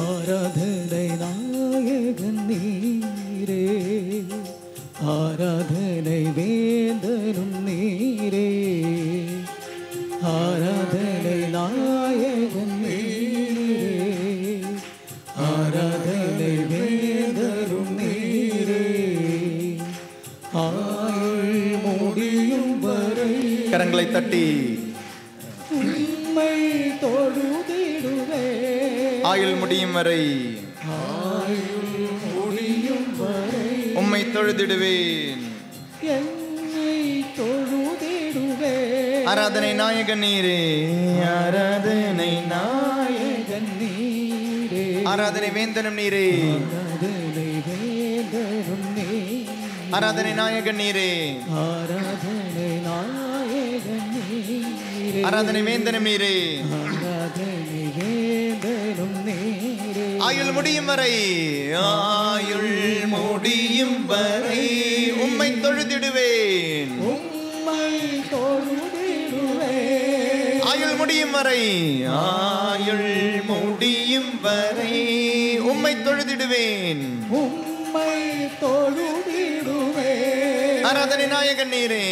ஆராதனை நாயகன் நீரே, ஆராதனை வேந்தனும் நீரே, ஆராதனை நாயகன் நீரே, ஆராதனை வேந்தனும் நீரே, ஆயுள் முடியும் வரை கரங்களை தட்டி உம்மை தொழுதிடுவே, ஆயுள் முடியும் வரை ஆயுள் முடியும் வரை உம்மை தொழுதிடுவேன். என்னை தொழுதிடுவே. ஆராதனை நாயகன் நீரே, ஆராதனை நாயகன் நீரே, ஆராதனை வேந்தனும் நீரே, ஆராதனை வேந்தனும் நீரே, ஆராதனை நாயகன் நீரே, ஆராதனை நாயகன் நீரே, ஆராதனை வேந்தனும் நீரே, ஆராதனை வேந்தனும் நீரே, ஆயுள் முடியும் வரை ஆயுள் முடியும் வரை உம்மை தொழுதிடுவேன். உம்மை தொழுதிடுவே. ஆயுள் முடியும் வரை ஆயுள் முடியும் வரை உம்மை தொழுதிடுவேன். உம்மை தொழுதிடுவே. ஆராதனை நாயகன் நீரே,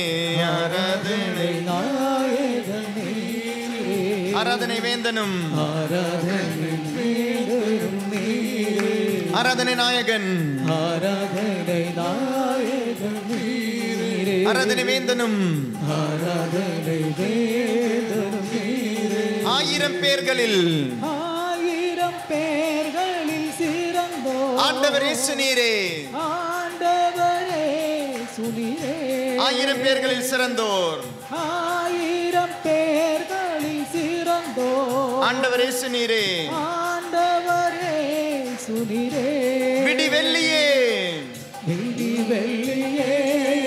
ஆராதனை நாயகன் நீரே, ஆராதனை வேந்தனும், ஆராதனை வேந்தனும் நீரே, ஆராதனை நாயகன், ஆராதனை நாயகன் நீரே, ஆராதனை வேந்தனும், ஆராதனை வேந்தனும் நீரே, 1000 பேர்களில் 1000 பேர்களில் சிறந்தோர் ஆண்டவர் இயேசு நீரே, ஆண்டவரே சுனிரே, 1000 பேர்களில் சிறந்தோர் 1000 பேர்களில் சிறந்தோர் ஆண்டவர் இயேசு நீரே, ஆண்டவரே சுனிரே, விடி வெள்ளியே, விடி வெள்ளியே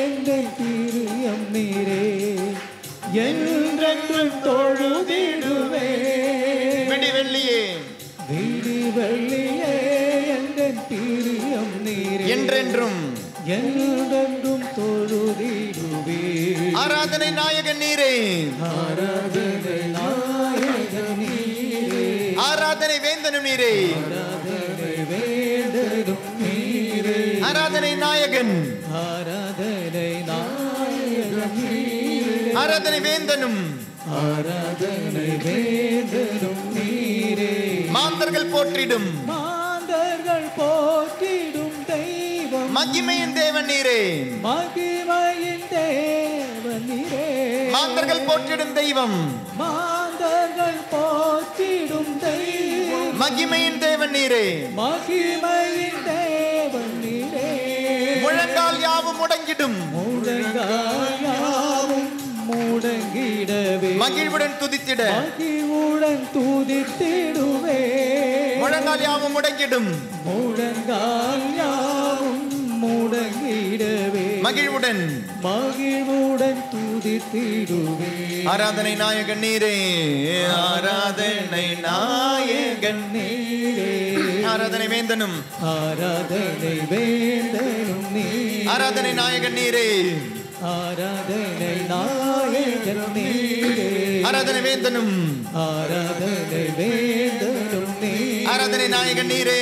எங்கள் பிரியம் நீரே, என்றென்றும் தொழுதிடுவே. விடி வெள்ளியே, விடி வெள்ளியே எங்கள் பிரியம் நீரே, என்றென்றும் என்றென்றும் தொழுதிடுவே. ஆராதனை நாயகன் நீரே, ஆராதனை நாயகன் நீரே, ஆராதனை வேந்தனும் நீரே, ஆராதனை வேந்தனும் நீரே, ஆராதனை நாயகன், ஆராதனை நாயகன் நீரே, ஆராதனை வேந்தனும், ஆராதனை வேந்தனும் நீரே, மாந்தர்கள் போற்றிடும் மாந்தர்கள் போற்றிடும் தெய்வம், மகிமையின் தேவன் நீரே, மகிமையின் தேவன் நீரே, மாந்தர்கள் போற்றிடும் தெய்வம், மாந்தர்கள் போற்றிடும் தெய்வம், மகிமையின் தேவன் நீரே, மகிமையின் தேவன் நீரே, முழங்கால் யாவும் முடங்கிடும், முழங்கால் யாவும் முடங்கிடவே, மகிழ்வுடன் துதித்திட, மகிழ்வுடன் துதித்திடுவே. முழங்கால் யாவும் முடங்கிடும், முழங்கால் யாவும் முடங்கிடவே, மகிழ்வுடன் மகிழ்வுடன் துதித்திடுவே. ஆராதனை நாயகன் நீரே, ஆராதனை நாயகன் நீரே, ஆராதனை வேந்தனும், ஆராதனை வேந்தனும் நீரே, ஆராதனை நாயகன் நீரே, ஆராதனை நாயகன் நீரே, ஆராதனை வேந்தனும், ஆராதனை வேந்தனும் நீரே, ஆராதனை நாயகன் நீரே,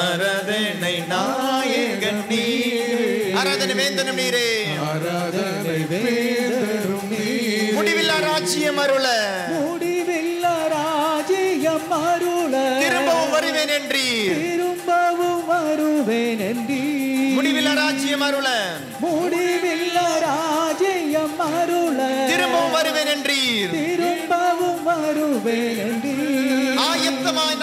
ஆராதனை நாயகன் நீரே, ஆராதனை வேந்தனும் நீரே, ஆராதனை வேந்தனும் நீரே, முடிவில்லா ராஜ்யம் அருள, முடிவில்லா ராஜ்யம் அருள, திரும்பவும் வருவேன் என்றீர், திரும்பவும் வருவேன் என்றீர், முடிவில்லா ராஜ்யம் அருள, முடிவில்லா ராஜ்யம் அருள, திரும்பவும் வருவேன் என்றீர், திரும்பவும் வருவேன் என்றீர், ஆயத்தமாய்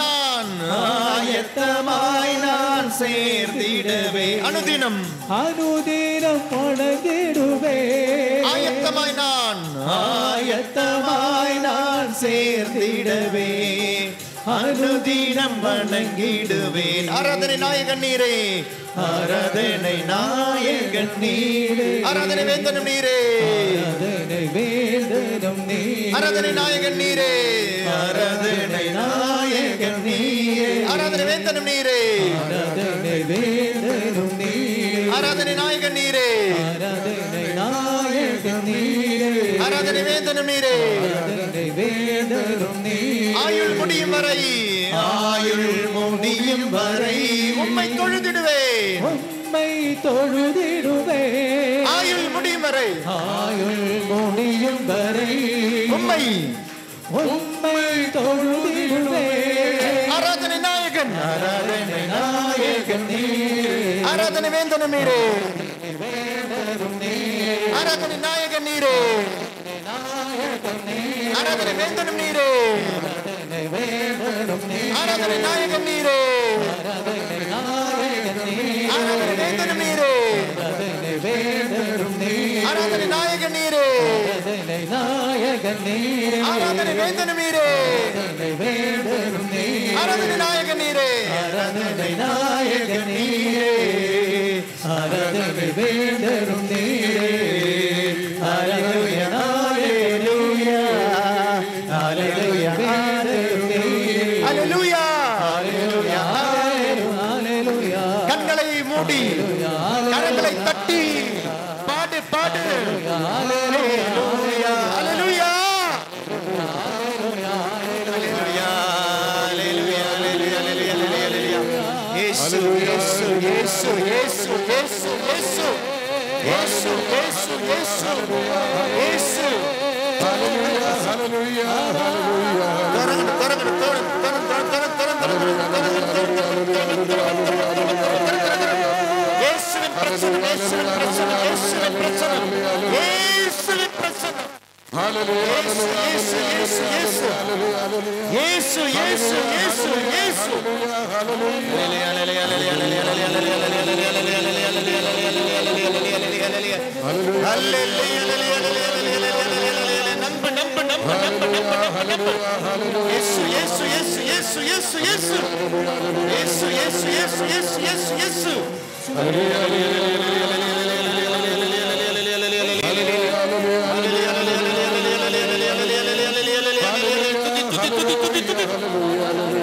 நான் சேர்ந்திடவே, அனுதினம் அனுதினம் வணங்கிடுவே, ஆயத்தமாய் நான் சேர்ந்திடவே, அனுதினம் வணங்கிடுவேன். ஆராதனை நாயகன் நீரே, ஆராதனை நாயகன் நீரே, ஆராதனை வேந்தனும் நீரே, ஆராதனை வேந்தனும் நீரே, ஆராதனை நாயகன் நீரே, ஆராதனை நாயகன் நீரே, ஆராதனை வேந்தனும் நீரே, ஆராதனை வேந்தனும் நீரே, ஆராதனை நாயகன் நீரே, ஆராதனை நாயகன் நீரே, ஆராதனை வேந்தனும் நீரே. ஆராதனை வேந்தனும் நீரே. ஆயுள் முடியும் வரை, ஆயுள் முடியும் வரை உம்மை தொழுதிடுவேன். உம்மை தொழுதிடுவேன். ஆயுள் முடியும் வரை, ஆயுள் முடியும் வரை உம்மை தொழுதிடுவேன். ஆராதனை நாயகன், ஆராதனை நாயகன் நீரே. ஆராதனை வேந்தனும் நீரே. வேந்தனும் நீரே. ஆராதனை நாயகன் நீரே. ஆராதனை வேந்தனும் நீரே. ஆராதனை வேந்தனும் நீரே. ஆராதனை நாயகன் நீரே. ஆராதனை நாயகன் நீரே. ஆராதனை வேந்தனும் நீரே. ஆராதனை வேந்தனும் நீரே. ஆராதனை நாயகன் நீரே. ஆராதனை நாயகன் நீரே. ஆராதனை வேந்தனும் நீரே. ஆராதனை வேந்தனும் நீரே. ஆராதனை நாயகன் நீரே. ஆராதனை நாயகன் நீரே. ஆராதனை வேந்தனும் நீரே. ஹல்லேலூயா ஹல்லேலூயா ஹல்லேலூயா ஹல்லேலூயா ஹல்லேலூயா. ஹல்லேலூயா. கண்களை மூடி கரங்களை தட்டி பாடு பாடு. ஹல்லேலூயா ஹல்லேலூயா. ஹல்லேலூயா. ஹல்லேலூயா. ஹல்லேலூயா. இயேசு இயேசு இயேசு இயேசு இயேசு இயேசு இயேசு இயேசு இயேசு இயேசு. Hallelujah, hallelujah, hallelujah. தரங்க தரங்க தரங்க தரங்க தரங்க இயேசுவின் பிரசன்னம், இயேசுவின் பிரசன்னம், இயேசுவின் பிரசன்னம், இயேசுவின் பிரசன்னம். Hallelujah, இயேசு இயேசு இயேசு இயேசு இயேசு இயேசு இயேசு இயேசு. நம்பு நம்பு நம்பு நம்பு நம்பு. இயேசு இயேசு இயேசு இயேசு இயேசு இயேசு இயேசு இயேசு இயேசு இயேசு இயேசு இயேசு.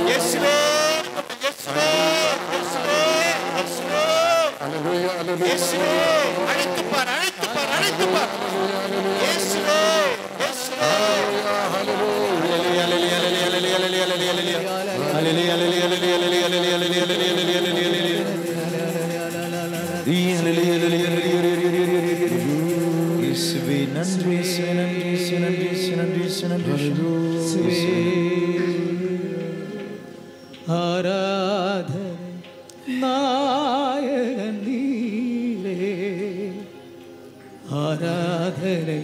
இயேசுவே இயேசுவே இயேசுவே இயேசுவே இயேசுவே. அழைத்து பார் அழைத்து பார் அழைத்து பார். இயேசுவே இயேசுவே. இயேசுவே நன்றி நன்றி நன்றி நன்றி. ஆராதனை நாயகன் நீரே. ஆராதனை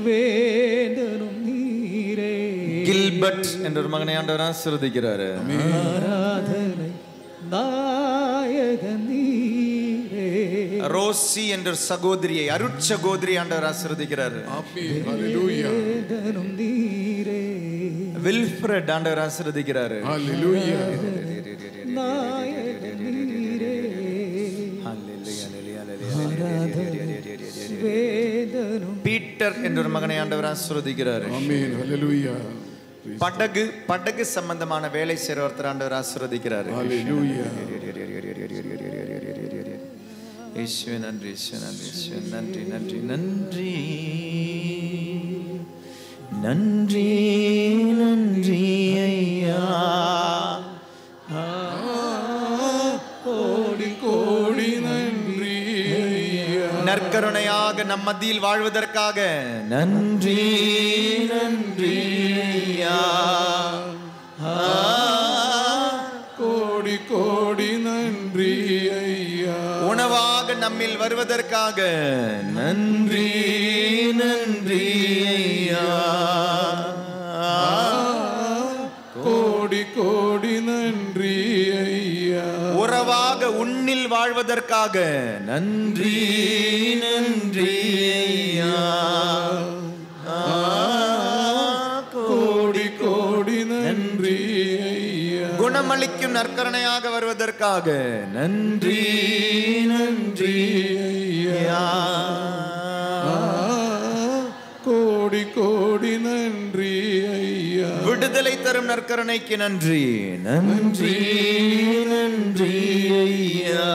வேந்தனும் நீரே. கில்பர்ட் என்ற ஒரு மகனை ஆண்டவர் ஆசீர்வதிக்கிறார். ஆராதனை நாயகன் நீரே. ரோசி என்ற சகோதரியை அருட்சகோதரி ஆண்டவர் ஆசீர்வதிக்கிறார். hallelujah. வேந்தனும் நீரே. வில்ஃப்ரெட் ஆண்டவர் ஆசீர்வதிக்கிறார். Hallelujah. நாயகன் நீரே. வேந்தனும் பீட்டர் என்ற ஒரு மகனை ஆண்டவர் ஆசீர்வதிக்கிறார். Amen. Hallelujah. படகு சம்பந்தமான வேலை செய்ற ஒருத்தர் ஆண்டவர் ஆசீர்வதிக்கிறார். Hallelujah. இயேசுவே நன்றி இயேசுவே நன்றி நன்றி நன்றி நன்றி நன்றி ஐயா. கோடி கோடி நன்றி ஐயா. நற்கருணையாக நம் மத்தியில் வாழ்வதற்காக நன்றி நன்றி ஐயா. கோடி கோடி நன்றி ஐயா. உணவாக நம்மில் வருவதற்காக நன்றி நன்றி ஐயா. கோடி கோடி நன்றி ஐயா. உறவாக உன்னில் வாழ்வதற்காக நன்றி நன்றி ஐயா. கோடி கோடி நன்றி ஐயா. குணமளிக்கும் நற்கருணையாக வருவதற்காக நன்றி நன்றி ஐயா. கோடி கோடி நன்றி ஐயா. விடுதலை தரும் நற்கருணைக்கு நன்றி நன்றி நன்றி ஐயா.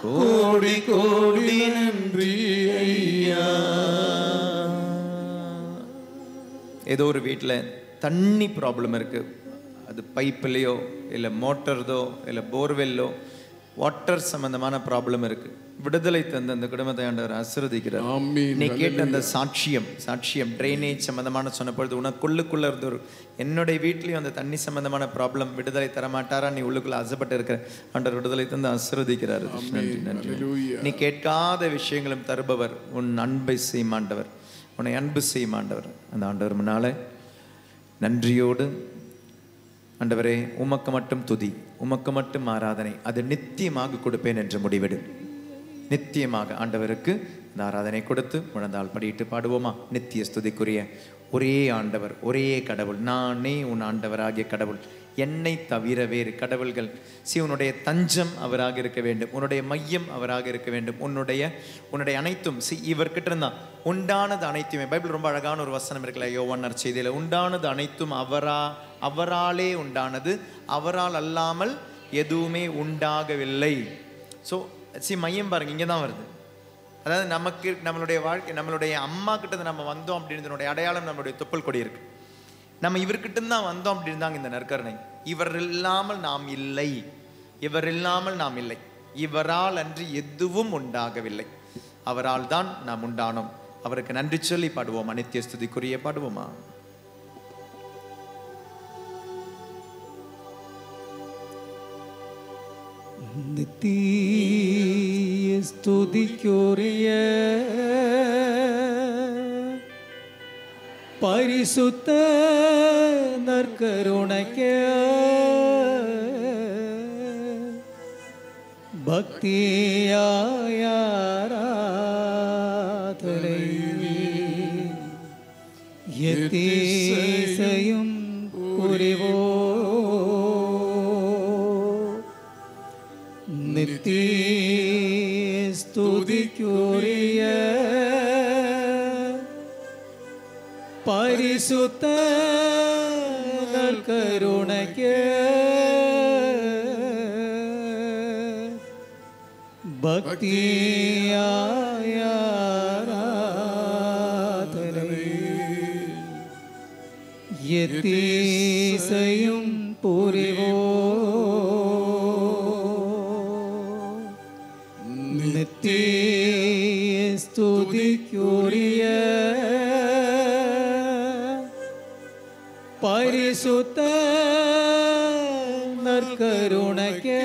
கோடி கோடி நன்றி ஐயா. ஏதோ ஒரு வீட்டில் தண்ணி ப்ராப்ளம் இருக்குது, அது பைப்புலேயோ இல்லை மோட்டர்தோ இல்லை போர்வெல்லோ வாட்டர் சம்பந்தமான ப்ராப்ளம் இருக்குது. விடுதலை தந்த அந்த குடும்பத்தை ஆண்டவர் ஆசீர்வதிக்கிறார். நீ கேட்ட அந்த சாட்சியம் ட்ரைனேஜ் சம்பந்தமான சொன்ன பொழுது உனக்குள்ளுக்குள்ள இருந்த ஒரு என்னுடைய வீட்லேயும் அந்த தண்ணி சம்பந்தமான ப்ராப்ளம் விடுதலை தரமாட்டாரா, நீ உள்ளுக்குள்ள ஆசைப்பட்டு இருக்கிற ஆண்டவர் விடுதலை தந்து ஆசீர்வதிக்கிறார். நன்றி. நீ கேட்காத விஷயங்களும் தருபவர், உன் அன்பை செய்யும் ஆண்டவர், உன்னை அன்பு செய்யும் ஆண்டவர். அந்த ஆண்டவர் முன்னால நன்றியோடு ஆண்டவரே உமக்கு மட்டும் துதி, உமக்கு மட்டும் ஆராதனை, அது நித்தியமாக கொடுப்பேன் என்று முடிவெடு. நித்தியமாக ஆண்டவருக்கு இந்த ஆராதனை கொடுத்து முழந்தால் படியிட்டு பாடுவோமா? நித்திய ஸ்துதிக்குரிய ஒரே ஆண்டவர், ஒரே கடவுள், நானே உன் ஆண்டவராகிய கடவுள், என்னை தவிர வேறு கடவுள்கள் உன்னுடைய தஞ்சம் அவராக இருக்க வேண்டும், உன்னுடைய மையம் அவராக இருக்க வேண்டும், உன்னுடைய அனைத்தும் இவர்கிட்ட இருந்தா உண்டானது அனைத்துமே. பைபிள் ரொம்ப அழகான ஒரு வசனம் இருக்குல்ல, யோவான் நற்செய்தியில, உண்டானது அனைத்தும் அவராலே உண்டானது, அவரால் அல்லாமல் எதுவுமே உண்டாகவில்லை. ஸோ மையம் பாருங்க, இங்கே தான் வருது. அதாவது நமக்கு நம்மளுடைய வாழ்க்கை, நம்மளுடைய அம்மா கிட்ட நம்ம வந்தோம் அப்படின்றதுனுடைய அடையாளம் நம்மளுடைய தொப்புள் கொடி இருக்கு. நம்ம இவர்கிட்ட தான் வந்தோம் அப்படின்னு தாங்க இந்த நற்கருணை. இவர் இல்லாமல் நாம் இல்லை, இவர் இல்லாமல் நாம் இல்லை, இவரால் அன்று எதுவும் உண்டாகவில்லை, அவரால் தான் நாம் உண்டானோம். அவருக்கு நன்றி சொல்லி பாடுவோமா? நித்திய ஸ்துதிக்குரிய பாடுவோமா? நித்திய ஸ்துதிக்குரிய பரிசுத்த நற்கருணைக்கு பக்தியாய் ஆராதனை எத்தீசையும் புரிவோ. நித்திய ஸ்துதிக்குரிய பரிசுத்த நற்கருணைக்கு பக்தியாய் ஆராதனை எத்தீசையும் புரிவோ. நித்திய ஸ்துதிக்குரிய பரிசுத்த நற்கருணைக்கு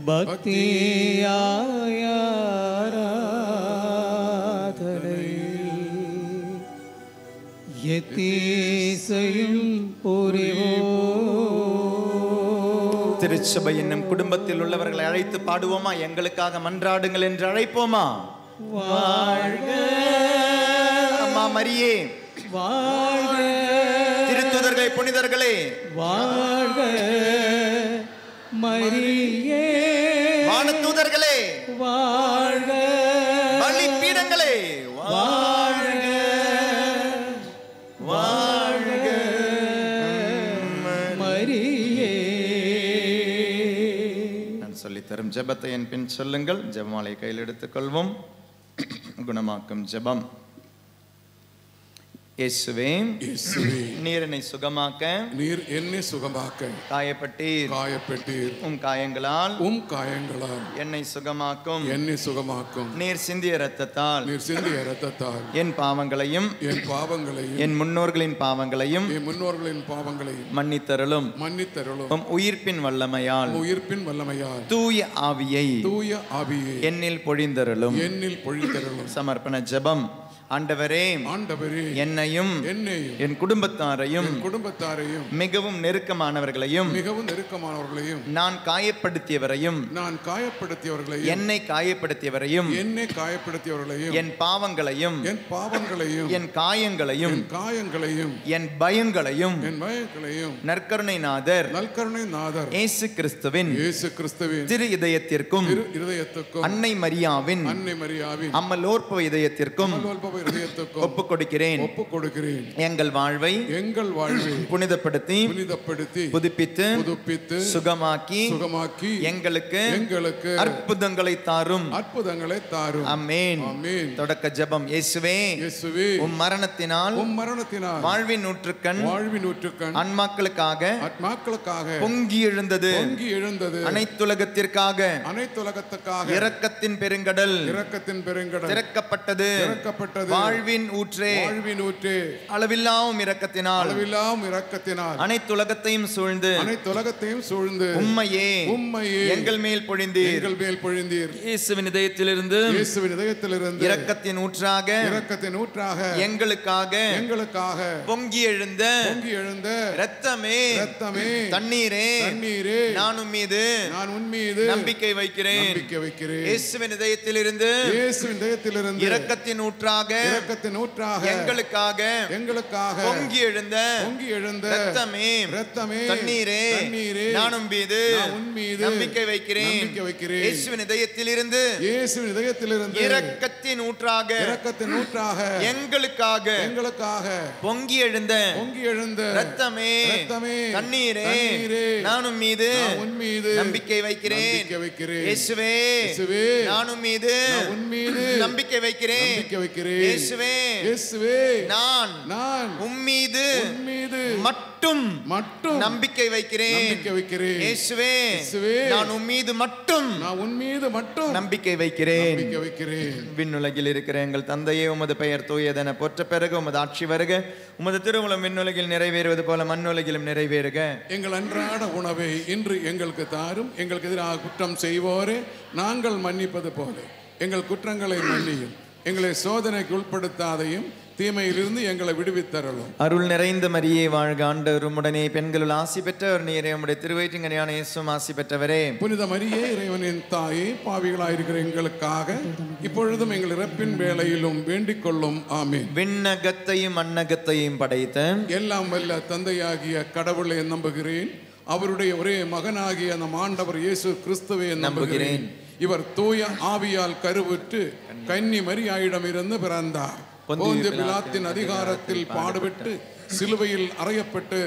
பக்தியாய் ஆராதனை எத்தீசையும் புரிவோ. திருச்சபை என்னும் குடும்பத்தில் உள்ளவர்களை அழைத்து பாடுவோமா? எங்களுக்காக மன்றாடுங்கள் என்று அழைப்போமா? வாழ்க அம்மா மரியே, வாழ்க திருத்துதர்களே, புனிதர்களே, வாழ்க மரியே, வானதூதர்களே, வாழ்க பலிபீடங்களே, வாழ்க வாழ்க மரியே. நான் சொல்லித்தரும் ஜெபத்தை என் பின் சொல்லுங்கள். ஜெபமாலை கையில் எடுத்துக்கொள்வோம். குணமாக்கும் ஜெபம். இயேசுவே, நீர் என்னை சுகமாக்க, நீர் என்னை சுகமாக்க காயப்பட்டீர், உம் காயங்களால் என்னை சுகமாக்கும், நீர் சிந்திய இரத்தத்தால் என் பாவங்களையும் என் முன்னோர்களின் பாவங்களையும் மன்னித்தருளும். உம் உயிர்ப்பின் வல்லமையால் தூய ஆவியை என்னில் பொழிந்தருளும். சமர்ப்பண ஜெபம். ஆண்டவரே, என்னையும் என் குடும்பத்தாரையும் மிகவும் நெருக்கமானவர்களையும் நான் காயப்படுத்தியவரையும் என்னை காயப்படுத்தியவரையும் என் பாவங்களையும் என் காயங்களையும் என் பயங்களையும் நற்கருணை நாதர் இயேசு கிறிஸ்துவின் திரு இதயத்திற்கும் அன்னை மரியாவின் அம்மலோற்ப இதயத்திற்கும் இதயத்துக்கும் ஒப்பு கொடுக்கிறேன். ஒப்பு கொடுக்கிறேன். எங்கள் வாழ்வை புனிதப்படுத்தி புதுப்பித்து சுகமாக்கி எங்களுக்கு அற்புதங்களை தாரும். ஆமென். தொடக்க ஜெபம். இயேசுவே, உம் மரணத்தினால் வாழ்வின் நூற்றுக்கண் ஆன்மாக்களுக்காக பொங்கி எழுந்தது. அனைத்துலகத்திற்காக இரக்கத்தின் பெருங்கடல் திறக்கப்பட்டது. வாழ்வின் ஊற்றே அளவில்லாவும் இரக்கத்தினால் அனைத்துலகத்தையும் சூழ்ந்து உம்மையே எங்கள் மேல் பொழிந்தீர். இயேசுவின் இதயத்திலிருந்து இரக்கத்தின் ஊற்றாக எங்களுக்காக பொங்கி எழுந்த இரத்தமே தண்ணீரே, நான் உன் மீது நம்பிக்கை வைக்கிறேன். இயேசுவின் இதயத்திலிருந்து இரக்கத்தின் ஊற்றாக எங்களுக்காக பொங்கி எழுந்த இரத்தமே தண்ணீரே, நான் உன் மீது நம்பிக்கை வைக்கிறேன். இயேசுவின் இதயத்திலிருந்து இரக்கத்தின் ஊற்றாக எங்களுக்காக பொங்கி எழுந்த இரத்தமே தண்ணீரே, நான் உன் மீது நம்பிக்கை வைக்கிறேன். இயேசுவே, நான் உன் மீது நம்பிக்கை வைக்கிறேன். இயேசுவே, நான் உன் மீது மட்டும் நம்பிக்கை வைக்கிறேன். இயேசுவே, நான் உன் மீது மட்டும் நம்பிக்கை வைக்கிறேன். விண்ணுலகில் இருக்கிற எங்கள் தந்தையே, உமது பெயர் தூயதென போற்ற பிறகு உமது ஆட்சி வருக. உமது திருவுளம் விண்ணுலகில் நிறைவேறுவது போல மண்ணுலகிலும் நிறைவேறுக. எங்கள் அன்றாட உணவை இன்று எங்களுக்கு தாரும். எங்களுக்கு எதிராக குற்றம் செய்வோரே நாங்கள் மன்னிப்பது போல எங்கள் குற்றங்களை மன்னியும். எங்களை சோதனைக்கு உட்படுத்தாதையும் தீமையிலிருந்து எங்களை விடுவித்தரலும். அருள் நிறைந்த மரியே வாழ்க, ஆண்டவர் உம்முடனே, பெண்களுள் ஆசி பெற்றவர் நீரே. உம்முடைய திருவயிற்றின் இயேசுவும் ஆசி பெற்றவரே. புனித மரியே, இறைவனின் தாயே, பாவிகளாயிருக்கிற எங்களுக்காக இப்பொழுதும் எங்கள் இறப்பின் வேளையிலும் வேண்டிக் கொள்ளும். ஆமென். விண்ணகத்தையும் மண்ணகத்தையும் படைத்த எல்லாம் வல்ல தந்தையாகிய கடவுளை நம்புகிறேன். அவருடைய ஒரே மகனாகிய நம் ஆண்டவர் இயேசு கிறிஸ்துவை நம்புகிறேன். இவர் தூய ஆவியால் கருவுற்று கன்னி மரியாயிடமிருந்து பிறந்தார். போந்திய பிலாத்தின் அதிகாரத்தில் பாடுபட்டு சிலுவையில் அறையப்பட்டு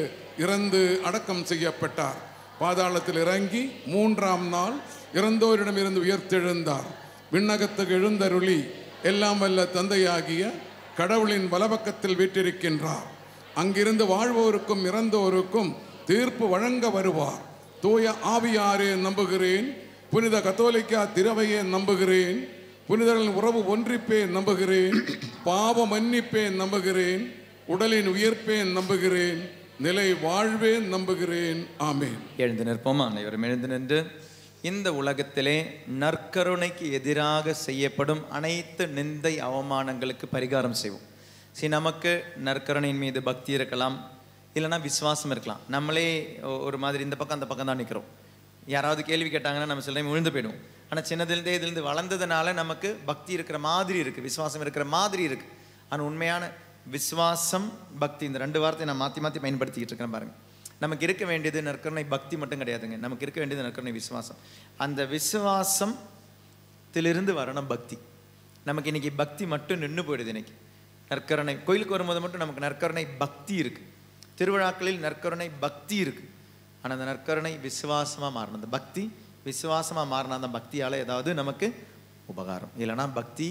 இறந்து அடக்கம் செய்யப்பட்டார். பாதாளத்தில் இறங்கி 3ஆம் நாள் இறந்தோரிடமிருந்து உயர்த்தெழுந்தார். விண்ணகத்துக்கு எழுந்தருளி எல்லாம் வல்ல தந்தையாகிய கடவுளின் வலப்பக்கத்தில் வீற்றிருக்கின்றார். அங்கிருந்து வாழ்வோருக்கும் இறந்தோருக்கும் தீர்ப்பு வழங்க வருவார். தூய ஆவியாரே நம்புகிறேன். புனித கத்தோலிக்கா திரவையே நம்புகிறேன். புனிதர்களின் உறவு ஒன்றிப்பேன் நம்புகிறேன். பாவ மன்னிப்பேன் நம்புகிறேன். உடலின் உயிர்ப்பேன் நம்புகிறேன். நிலை வாழ்வேன் நம்புகிறேன். ஆமென். எழுந்து நிற்போம். அனைவரும் எழுந்து நின்று இந்த உலகத்திலே நற்கருணைக்கு எதிராக செய்யப்படும் அனைத்து நிந்தை அவமானங்களுக்கு பரிகாரம் செய்வோம். நமக்கு நற்கருணையின் மீது பக்தி இருக்கலாம், இல்லைனா விசுவாசம் இருக்கலாம். நம்மளே ஒரு மாதிரி இந்த பக்கம் அந்த பக்கம் தான் நிற்கிறோம். யாராவது கேள்வி கேட்டாங்கன்னா நம்ம சில டைம் விழுந்து போயிடுவோம். ஆனால் சின்னதுலேருந்தே இதுலேருந்து வளர்ந்ததுனால நமக்கு பக்தி இருக்கிற மாதிரி இருக்குது, விசுவாசம் இருக்கிற மாதிரி இருக்குது. ஆனால் உண்மையான விசுவாசம், பக்தி, இந்த 2 வார்த்தையை நான் மாற்றி மாற்றி பயன்படுத்திக்கிட்டு இருக்கிறேன் பாருங்கள். நமக்கு இருக்க வேண்டியது நற்கருணை பக்தி மட்டும் கிடையாதுங்க. நமக்கு இருக்க வேண்டியது நற்கருணை விசுவாசம். அந்த விசுவாசத்திலிருந்து வரணும் பக்தி. நமக்கு இன்றைக்கி பக்தி மட்டும் நின்று போயிடுது. இன்றைக்கி நற்கருணை கோயிலுக்கு வரும்போது மட்டும் நமக்கு நற்கருணை பக்தி இருக்குது. திருவிழாக்களில் நற்கருணை பக்தி இருக்குது. ஆனால் அந்த நற்கருணை விசுவாசமாக மாறணும். அந்த பக்தி விசுவாசமாக மாறினா அந்த பக்தியால் ஏதாவது நமக்கு உபகாரம், இல்லைனா பக்தி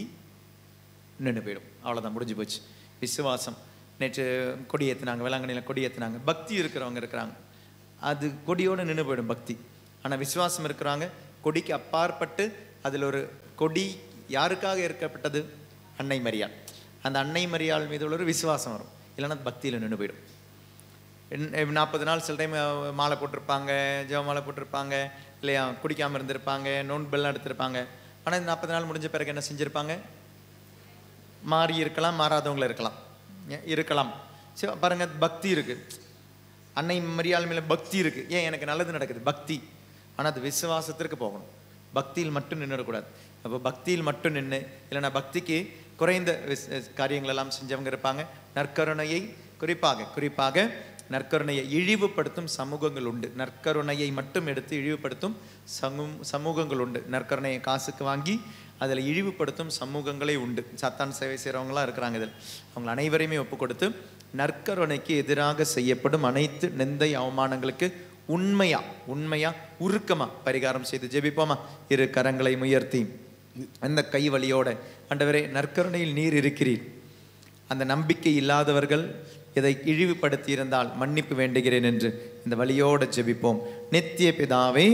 நின்று போயிடும். அவ்வளோதான், முடிஞ்சு போச்சு. விசுவாசம், நேற்று கொடி ஏற்றினாங்க, வேளாங்கண்ணியில் கொடி ஏற்றினாங்க. பக்தி இருக்கிறவங்க இருக்கிறாங்க, அது கொடியோடு நின்று போயிடும் பக்தி. ஆனால் விசுவாசம் இருக்கிறாங்க, கொடிக்கு அப்பாற்பட்டு அதில் ஒரு கொடி யாருக்காக ஏற்கப்பட்டது? அன்னை மரியாள். அந்த அன்னை மரியாள் மீது உள்ள ஒரு விசுவாசம் வரும், இல்லைன்னா பக்தியில் நின்று போயிடும். 40 நாள் சில டைம் மாலை போட்டிருப்பாங்க, ஜெப மாலை போட்டிருப்பாங்க, இல்லையா, குடிக்காமல் இருந்திருப்பாங்க, நோன்பெல்லாம் எடுத்திருப்பாங்க. ஆனால் இந்த 40 நாள் முடிஞ்ச பிறகு என்ன செஞ்சுருப்பாங்க? மாறி இருக்கலாம், மாறாதவங்கள இருக்கலாம். சரி பாருங்கள், பக்தி இருக்குது. அன்னை மரியாள் மேலே பக்தி இருக்குது. ஏன்? எனக்கு நல்லது நடக்குது, பக்தி. ஆனால் அது விசுவாசத்திற்கு போகணும். பக்தியில் மட்டும் நின்றுடக்கூடாது. அப்போ பக்தியில் மட்டும் நின்று, இல்லைன்னா பக்திக்கு குறைந்த காரியங்கள் எல்லாம் செஞ்சவங்க இருப்பாங்க. நற்கருணையை குறிப்பாக நற்கருணையை இழிவுபடுத்தும் சமூகங்கள் உண்டு. நற்கருணையை மட்டும் எடுத்து இழிவுபடுத்தும் சமூகங்கள் உண்டு. நற்கருணையை காசுக்கு வாங்கி அதில் இழிவுபடுத்தும் சமூகங்களே உண்டு. சாத்தான் சேவை செய்கிறவங்களாம் இருக்கிறாங்க. இதில் அவங்க அனைவரையுமே ஒப்பு கொடுத்து நற்கருணைக்கு எதிராக செய்யப்படும் அனைத்து நிந்தை அவமானங்களுக்கு உண்மையா உருக்கமா பரிகாரம் செய்து ஜெபிப்போமா? இரு கரங்களை உயர்த்தி அந்த கை வலியோட, ஆண்டவரே நற்கருணையில் நீர் இருக்கிறீர், அந்த நம்பிக்கை இல்லாதவர்கள் இதை இழிவுபடுத்தி இருந்தால் மன்னிப்பு வேண்டுகிறேன் என்று இந்த வலியோட ஜெபிப்போம். நித்திய பிதாவே,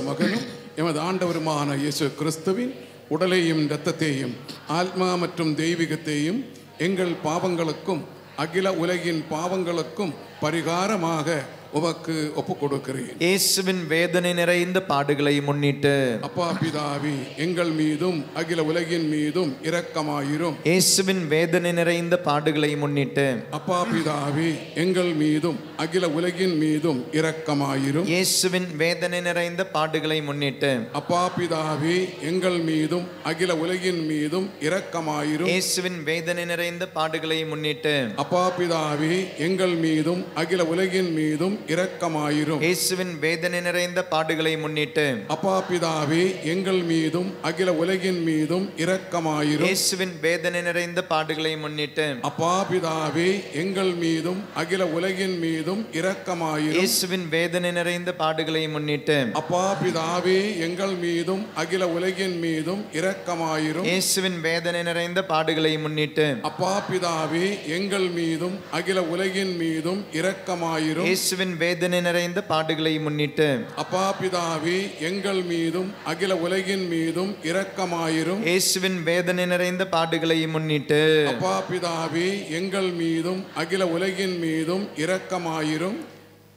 மகனும் எமது ஆண்டவருமான இயேசு கிறிஸ்துவின் உடலையும் இரத்தத்தையும் ஆத்மா மற்றும் தெய்வீகத்தையும் எங்கள் பாவங்களுக்கும் அகில உலகின் பாவங்களுக்கும் பரிகாரமாக உமக்கு ஒப்பு கொடுக்கிறேன். இயேசுவின் வேதனை நிறைந்த பாடுகளை முன்னிட்டு அப்பா பிதாவே, எங்கள் மீதும் அகில உலகின் மீதும் இரக்கமாயிரும். இயேசுவின் வேதனை நிறைந்த பாடுகளை முன்னிட்டு அப்பா பிதாவே, எங்கள் மீதும் அகில உலகின் மீதும் இரக்கமாயிரும். இயேசுவின் வேதனை நிறைந்த பாடுகளை முன்னிட்டு அப்பா பிதாவே, எங்கள் மீதும் அகில உலகின் மீதும் இரக்கமாயிரும். இயேசுவின் வேதனை நிறைந்த பாடுகளை முன்னிட்டு அப்பா பிதாவே, எங்கள் மீதும் அகில உலகின் மீதும் இரக்கமாயிரும். இயேசுவின் வேதனை நிறைந்த பாடுகளை முன்னிட்டு அப்பா பிதாவே, எங்கள் மீதும் அகில உலகின் மீதும் இரக்கமாயிரும். இயேசுவின் வேதனை நிறைந்த பாடுகளை முன்னிட்டு அப்பா பிதாவே, எங்கள் மீதும் அகில உலகின் மீதும் இரக்கமாயிரும். இயேசுவின் வேதனை நிறைந்த பாடுகளை முன்னிட்டு அப்பா பிதாவே, எங்கள் மீதும் அகில உலகின் மீதும் இரக்கமாயிரும். இயேசுவின் வேதனை நிறைந்த பாடுகளை முன்னிட்டு அப்பா பிதாவே, எங்கள் மீதும் அகில உலகின் மீதும் இரக்கமாயிரும். இயேசுவின் வேதனை நிறைந்த பாடுகளை முன்னிட்டு அப்பா பிதாவே, எங்கள் மீதும் அகில உலகின் மீதும் இரக்கமாயிரும். இயேசுவின் வேதனை நிறைந்த பாடுகளை முன்னிட்டு அப்பா பிதாவே, எங்கள் மீதும் அகில உலகின் மீதும் இரக்கமாயிரும்.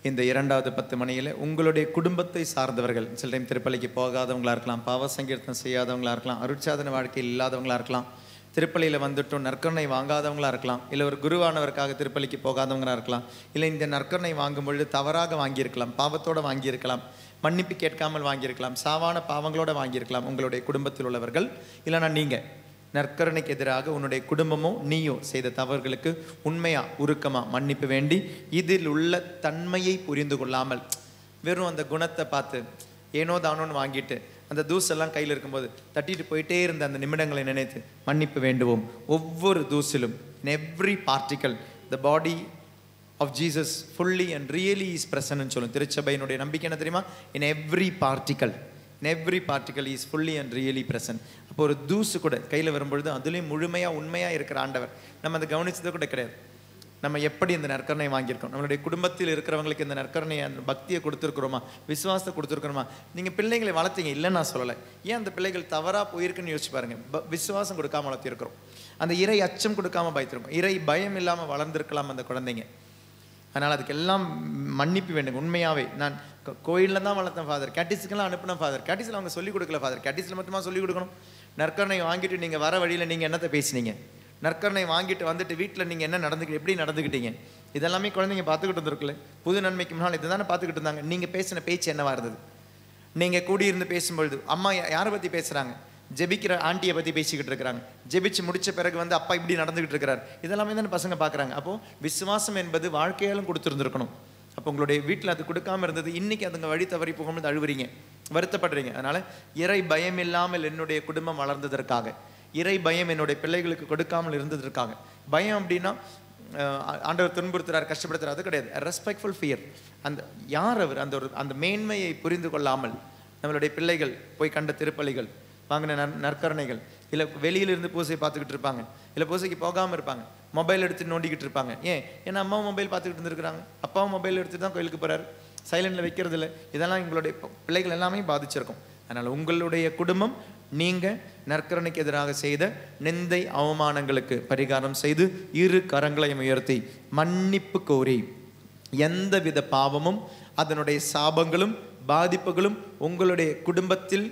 இந்த 2வது 10 மணியில் உங்களுடைய குடும்பத்தை சார்ந்தவர்கள், சில டைம் திருப்பலிக்கு போகாதவங்களா இருக்கலாம், பாவ சங்கீர்த்தனம் செய்யாதவங்களா இருக்கலாம், அருட்சாதன வாழ்க்கையில் இல்லாதவங்களா இருக்கலாம், திருப்பலியில் வந்துட்டும் நற்கருணை வாங்காதவங்களா இருக்கலாம், இல்லை ஒரு குருவானவருக்காக திருப்பலிக்கு போகாதவங்களா இருக்கலாம், இல்லை இந்த நற்கருணை வாங்கும் பொழுது தவறாக வாங்கியிருக்கலாம், பாவத்தோடு வாங்கியிருக்கலாம், மன்னிப்பு கேட்காமல் வாங்கியிருக்கலாம், சாவான பாவங்களோட வாங்கியிருக்கலாம். உங்களுடைய குடும்பத்தில் உள்ளவர்கள் இல்லைனா நீங்கள் நற்கருணைக்கு எதிராக உன்னுடைய குடும்பமோ நீயோ செய்த தவறுகளுக்கு உண்மையா உருக்கமா மன்னிப்பு வேண்டி, இதில் உள்ள தன்மையை புரிந்து கொள்ளாமல் வெறும் அந்த குணத்தை பார்த்து ஏனோ தானோன்னு வாங்கிட்டு அந்த தூசெல்லாம் கையில் இருக்கும்போது தட்டிட்டு போயிட்டே இருந்த அந்த நிமிடங்களை நினைத்து மன்னிப்பு வேண்டுவோம். ஒவ்வொரு தூசிலும், in every particle, the body of Jesus fully and really is present ன்னு சொல்லும் திருச்சபையினுடைய நம்பிக்கை என்ன தெரியுமா? in every particle he is fully and really present. அப்போ ஒரு தூசு கூட கையில் வரும்பொழுது அதுலேயும் முழுமையாக உண்மையாக இருக்கிற ஆண்டவர் நம்ம அதை கவனிச்சது கூட கிடையாது. நம்ம எப்படி இந்த நற்கருணை வாங்கியிருக்கோம், நம்மளுடைய குடும்பத்தில் இருக்கிறவங்களுக்கு இந்த நற்கருணையை அந்த பக்தியை கொடுத்துருக்குறோமா, விசுவாசத்தை கொடுத்துருக்குறோமா? நீங்கள் பிள்ளைங்களை வளர்த்தீங்க இல்லைன்னு நான் சொல்லலை, ஏன் அந்த பிள்ளைகள் தவறாக போயிருக்குன்னு யோசிச்சு பாருங்க. விசுவாசம் கொடுக்காம வளர்த்திருக்கிறோம், அந்த இறை அச்சம் கொடுக்காம பயத்திருக்கோம், இறை பயம் இல்லாமல் வளர்ந்துருக்கலாம் அந்த குழந்தைங்க. அதனால் அதுக்கெல்லாம் மன்னிப்பு வேண்டும். உண்மையாகவே நான் கோயிலில் தான் வளர்த்தேன் ஃபாதர், கேட்டிஸுக்கெல்லாம் அனுப்பினேன் ஃபாதர், கேட்டிஸில் அவங்க சொல்லிக் கொடுக்கல ஃபாதர், கேட்டிஸில் மட்டுமா சொல்லிக் கொடுக்கணும்? நற்கருணை வாங்கிட்டு நீங்கள் வர வழியில் நீங்கள் என்னத்தை பேசினீங்க, நற்கருணை வாங்கிட்டு வந்துட்டு வீட்டில் நீங்கள் என்ன எப்படி நடந்துக்கிட்டீங்க, இதெல்லாமே குழந்தைங்க பார்த்துக்கிட்டு இருந்திருக்குல்ல. புது நன்மைக்கு முன்னால் இது தானே பார்த்துக்கிட்டு இருந்தாங்க. நீங்கள் பேசின பேச்சு என்னவா இருந்தது? நீங்கள் கூடியிருந்து பேசும்பொழுது அம்மா யாரை பற்றி பேசுகிறாங்க? ஜெபிக்கிற ஆண்டியை பற்றி பேசிக்கிட்டு இருக்கிறாங்க. ஜெபிச்சு முடித்த பிறகு வந்து அப்பா இப்படி நடந்துக்கிட்டு இருக்கிறார். இதெல்லாமே தானே பசங்க பார்க்குறாங்க. அப்போது விசுவாசம் என்பது வாழ்க்கையாலும் கொடுத்துருந்துருக்கணும். அப்போ உங்களுடைய வீட்டில் அது கொடுக்காமல் இருந்தது, இன்றைக்கி அதுங்க வழி தவறி போகும்போது அழுவுறீங்க, வருத்தப்படுறீங்க. அதனால் இறை பயம் இல்லாமல் என்னுடைய குடும்பம் வளர்ந்ததற்காக, இறை பயம் என்னுடைய பிள்ளைகளுக்கு கொடுக்காமல் இருந்ததற்காக. பயம் அப்படின்னா ஆண்டவர் துன்புறுத்துறார், கஷ்டப்படுத்துறார், அது கிடையாது. Respectful fear. அந்த யார் அவர், அந்த மேன்மையை புரிந்து கொள்ளாமல் நம்மளுடைய பிள்ளைகள் போய் கண்ட திருப்பலிகள், வாங்கின நற்கருணைகள், இல்லை வெளியிலிருந்து பூசை பார்த்துக்கிட்டு இருப்பாங்க, இல்லை பூசைக்கு போகாமல் இருப்பாங்க, மொபைல் எடுத்து நோண்டிக்கிட்டு இருப்பாங்க. ஏன்னா அம்மாவும் மொபைல் பார்த்துக்கிட்டு இருந்துருக்குறாங்க, அப்பாவும் மொபைல் எடுத்துகிட்டு தான் கோயிலுக்கு போகிறாரு, சைலண்டில் வைக்கிறது இல்லை. இதெல்லாம் எங்களுடைய பிள்ளைகள் எல்லாமே பாதிச்சிருக்கும். அதனால் உங்களுடைய குடும்பம் நீங்கள் நற்கருணைக்கு எதிராக செய்த நிந்தை அவமானங்களுக்கு பரிகாரம் செய்து இரு கரங்களையும் உயர்த்தி மன்னிப்பு கோரி, எந்தவித பாவமும் அதனுடைய சாபங்களும் பாதிப்புகளும் உங்களுடைய குடும்பத்தில்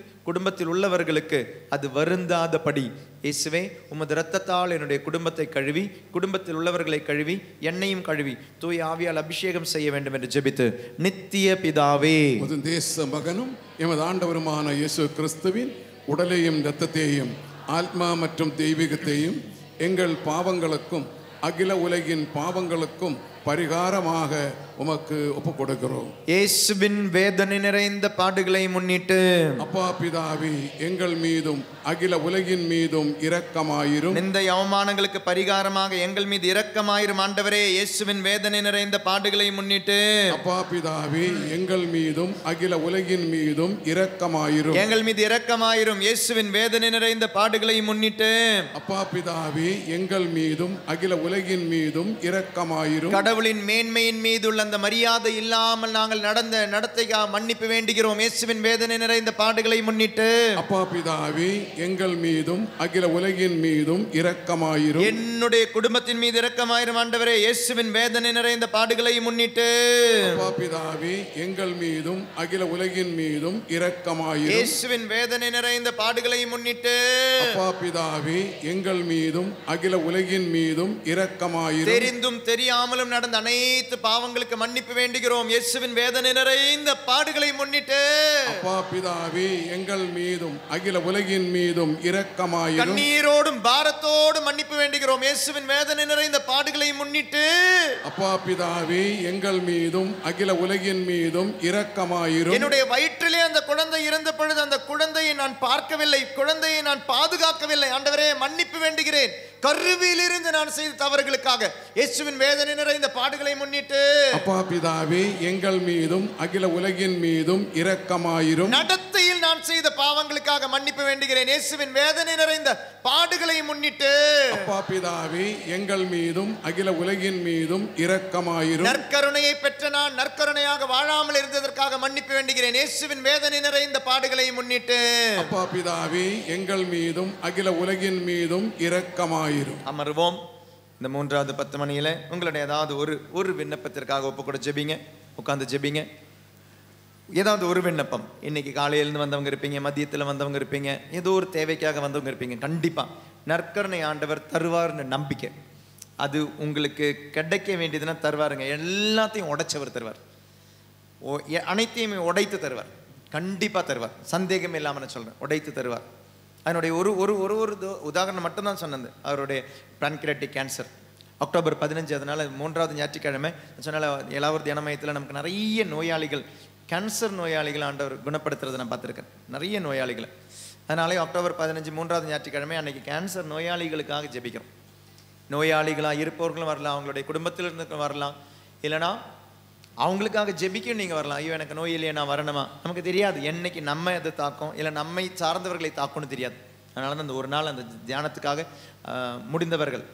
உள்ளவர்களுக்கு அது வருந்தாதபடி இயேசுவே உமது இரத்தத்தால் என்னுடைய குடும்பத்தை கழுவி, குடும்பத்தில் உள்ளவர்களை கழுவி, என்னையும் கழுவி தூய ஆவியால் அபிஷேகம் செய்ய வேண்டும் என்று ஜெபித்து, நித்திய பிதாவே, தேச மகனும் எமது ஆண்டவருமான இயேசு கிறிஸ்துவின் உடலையும் இரத்தத்தையும் ஆத்மா மற்றும் தெய்வீகத்தையும் எங்கள் பாவங்களுக்கும் அகில உலகின் பாவங்களுக்கும் பரிகாரமாக உமக்கு ஒப்பு கொடுக்கிறோம். இயேசுவின் வேதனை நிறைந்த பாடுகளை முன்னிட்டு அப்பா பிதாவே, எங்கள் மீதும் அகில உலகின் மீதும் இரக்கமாயிரும். இந்த அவமானங்களுக்கு பரிகாரமாக எங்கள் மீது இரக்கமாயிரும் ஆண்டவரே. இயேசுவின் வேதனை நிறைந்த பாடுகளை முன்னிட்டு அப்பா பிதாவே, எங்கள் மீதும் அகில உலகின் மீதும் இரக்கமாயிரும். எங்கள் மீது இரக்கமாயிரும். இயேசுவின் வேதனை நிறைந்த பாடுகளை முன்னிட்டு அப்பா பிதாவே, எங்கள் மீதும் அகில உலகின் மீதும் இரக்கமாயிரும். கடவுளின் மேன்மையின் மீது உள்ள அந்த மரியாதை இல்லாமல் நாங்கள் நடந்த நடத்தைக்காக மன்னிப்பு வேண்டுகிறோம். இயேசுவின் வேதனை நிறைந்த பாடுகளை முன்னிட்டு அப்பா பிதாவே, எங்கள் மீதும் அகில உலகின் மீதும் இரக்கமாயிரும். என்னுடைய குடும்பத்தின் மீது இரக்கமாயிரும் ஆண்டவரே. இயேசுவின் வேதனை நிறைந்த பாடுகளை முன்னிட்டு அப்பா பிதாவே, எங்கள் மீதும் அகில உலகின் மீதும் இரக்கமாயிரும். இயேசுவின் வேதனை நிறைந்த பாடுகளை முன்னிட்டு அப்பா பிதாவே, எங்கள் மீதும் அகில உலகின் மீதும் இரக்கமாயிரும். தெரிந்தும் தெரியாமலும் நடந்த அனைத்து பாவங்களுக்கு மன்னிப்பு வேண்டுகிறோம். இயேசுவின் வேதனை நிறைந்த பாடுகளை முன்னிட்டு அப்பா பிதாவே, எங்கள் மீதும் அகில உலகின் மீதும் இரக்கமாயிரும். கண்ணீரோடும் பாரத்தோடும் மன்னிப்பு வேண்டுகிறோம். இயேசுவின் வேதனை நிறைந்த பாடுகளை முன்னிட்டு அப்பா பிதாவே, எங்கள் மீதும் அகில உலகின் மீதும் இரக்கமாயிரும். என்னுடைய வயிற்றிலே அந்த குழந்தை இருந்த பொழுது அந்த குழந்தையை நான் பார்க்கவில்லை, குழந்தையை நான் பாதுகாக்கவில்லை. ஆண்டவரே, மன்னிப்பு வேண்டுகிறேன். கருவிலிருந்து நான் செய்த தவறுகளுக்காக இயேசுவின் வேதனை நிறைந்த பாடுகளை முன்னிட்டு அப்பா பிதாவே, எங்கள் மீதும் அகில உலகின் மீதும் இரக்கமாயிரும். நடத்தையில் நான் செய்த பாவங்களுக்காக மன்னிப்பு வேண்டுகிறேன். இயேசுவின் வேதனை நிறைந்த பாடுகளை முன்னிட்டு அப்பா பிதாவே, எங்கள் மீதும் அகில உலகின் மீதும் இரக்கமாயிரும். நற்கருணையை பெற்ற நான் நற்கருணையாக வாழாமல் இருந்ததற்காக மன்னிப்பு வேண்டுகிறேன். இயேசுவின் வேதனை நிறைந்த பாடுகளை முன்னிட்டு அப்பா பிதாவே, எங்கள் மீதும் அகில உலகின் மீதும் இரக்கமாயிரும். அமர்வோம். இந்த 3வது 10 மணியில உங்களுடைய ஏதாவது ஒரு விண்ணப்பத்திற்காக ஒப்பு கூட ஜெபிங்க. உட்கார்ந்து ஜெபிங்க. ஏதாவது ஒரு விண்ணப்பம். இன்னைக்கு காலையிலிருந்து வந்தவங்க இருப்பீங்க, மதியத்தில் வந்தவங்க இருப்பீங்க, ஏதோ ஒரு தேவைக்காக வந்தவங்க இருப்பீங்க. கண்டிப்பா நற்கருணை ஆண்டவர் தருவார்னு நம்பிக்கை. அது உங்களுக்கு கிடைக்க வேண்டியதுன்னா தருவாருங்க. எல்லாத்தையும் உடைச்சவர் தருவார். அனைத்தையுமே உடைத்து தருவார். கண்டிப்பா தருவார். சந்தேகம் இல்லாமல் நான் சொல்றேன், உடைத்து தருவார். அதனுடைய ஒரு உதாரணம் மட்டும்தான் சொன்னது. அவருடைய pancreatic கேன்சர் அக்டோபர் 15. அதனால 3வது ஞாயிற்றுக்கிழமை சொன்னால 7வது தியான மையத்தில் நமக்கு நிறைய நோயாளிகள், கேன்சர் நோயாளிகள் ஆண்டவர் குணப்படுத்துறதை நான் பார்த்துருக்கேன். நிறைய நோயாளிகளை. அதனாலே அக்டோபர் 15 3வது ஞாயிற்றுக்கிழமை அன்னைக்கு கேன்சர் நோயாளிகளுக்காக ஜெபிக்கிறோம். நோயாளிகளாக இருப்பவர்களும் வரலாம், அவங்களுடைய குடும்பத்தில் இருந்து வரலாம், இல்லைனா அவங்களுக்காக ஜெபிக்கும் நீங்கள் வரலாம். ஐயோ எனக்கு நோய் இல்லையே, நான் வரணுமா? நமக்கு தெரியாது என்னைக்கு நம்ம எதை தாக்கும், இல்லை நம்மை சார்ந்தவர்களை தாக்கும்னு தெரியாது. அதனால தான் அந்த ஒரு நாள் அந்த தியானத்துக்காக முடிந்தவர்கள்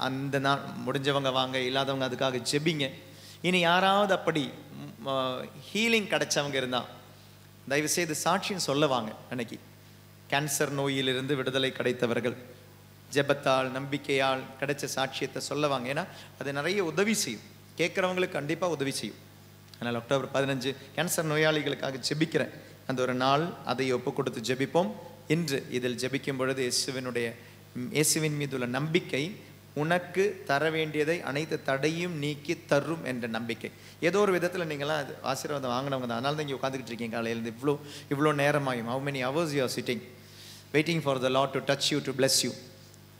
அந்த நாள் முடிஞ்சவங்க வாங்க, இல்லாதவங்க அதுக்காக ஜெபிங்க. இனி யாராவது அப்படி ஹீலிங் கிடைச்சவங்க இருந்தால் தயவுசெய்து சாட்சின்னு சொல்ல வாங்க. அன்னைக்கு கேன்சர் நோயிலிருந்து விடுதலை கிடைத்தவர்கள் ஜெபத்தால் நம்பிக்கையால் கிடைச்ச சாட்சியத்தை சொல்ல வாங்க. ஏன்னா அது நிறைய உதவி செய்யும், கேட்குறவங்களுக்கு கண்டிப்பாக உதவி செய்யும். அதனால் அக்டோபர் 15 கேன்சர் நோயாளிகளுக்காக ஜெபிக்கிறேன். அந்த ஒரு நாள் அதை ஒப்பு கொடுத்து ஜெபிப்போம். இன்று இதில் ஜெபிக்கும் பொழுது இயேசுவின் மீது உள்ள நம்பிக்கை உனக்கு தர வேண்டியதை அனைத்து தடையும் நீக்கி தரும் என்ற நம்பிக்கை. ஏதோ ஒரு விதத்தில் நீங்களாம் அது ஆசீர்வாதம் வாங்கினவங்க தான். அதனால தான் இங்கே உட்காந்துக்கிட்டு இருக்கீங்க. காலையிலேருந்து இவ்வளோ நேரமாயும் how many hours you are sitting waiting for the Lord to touch you, to bless you.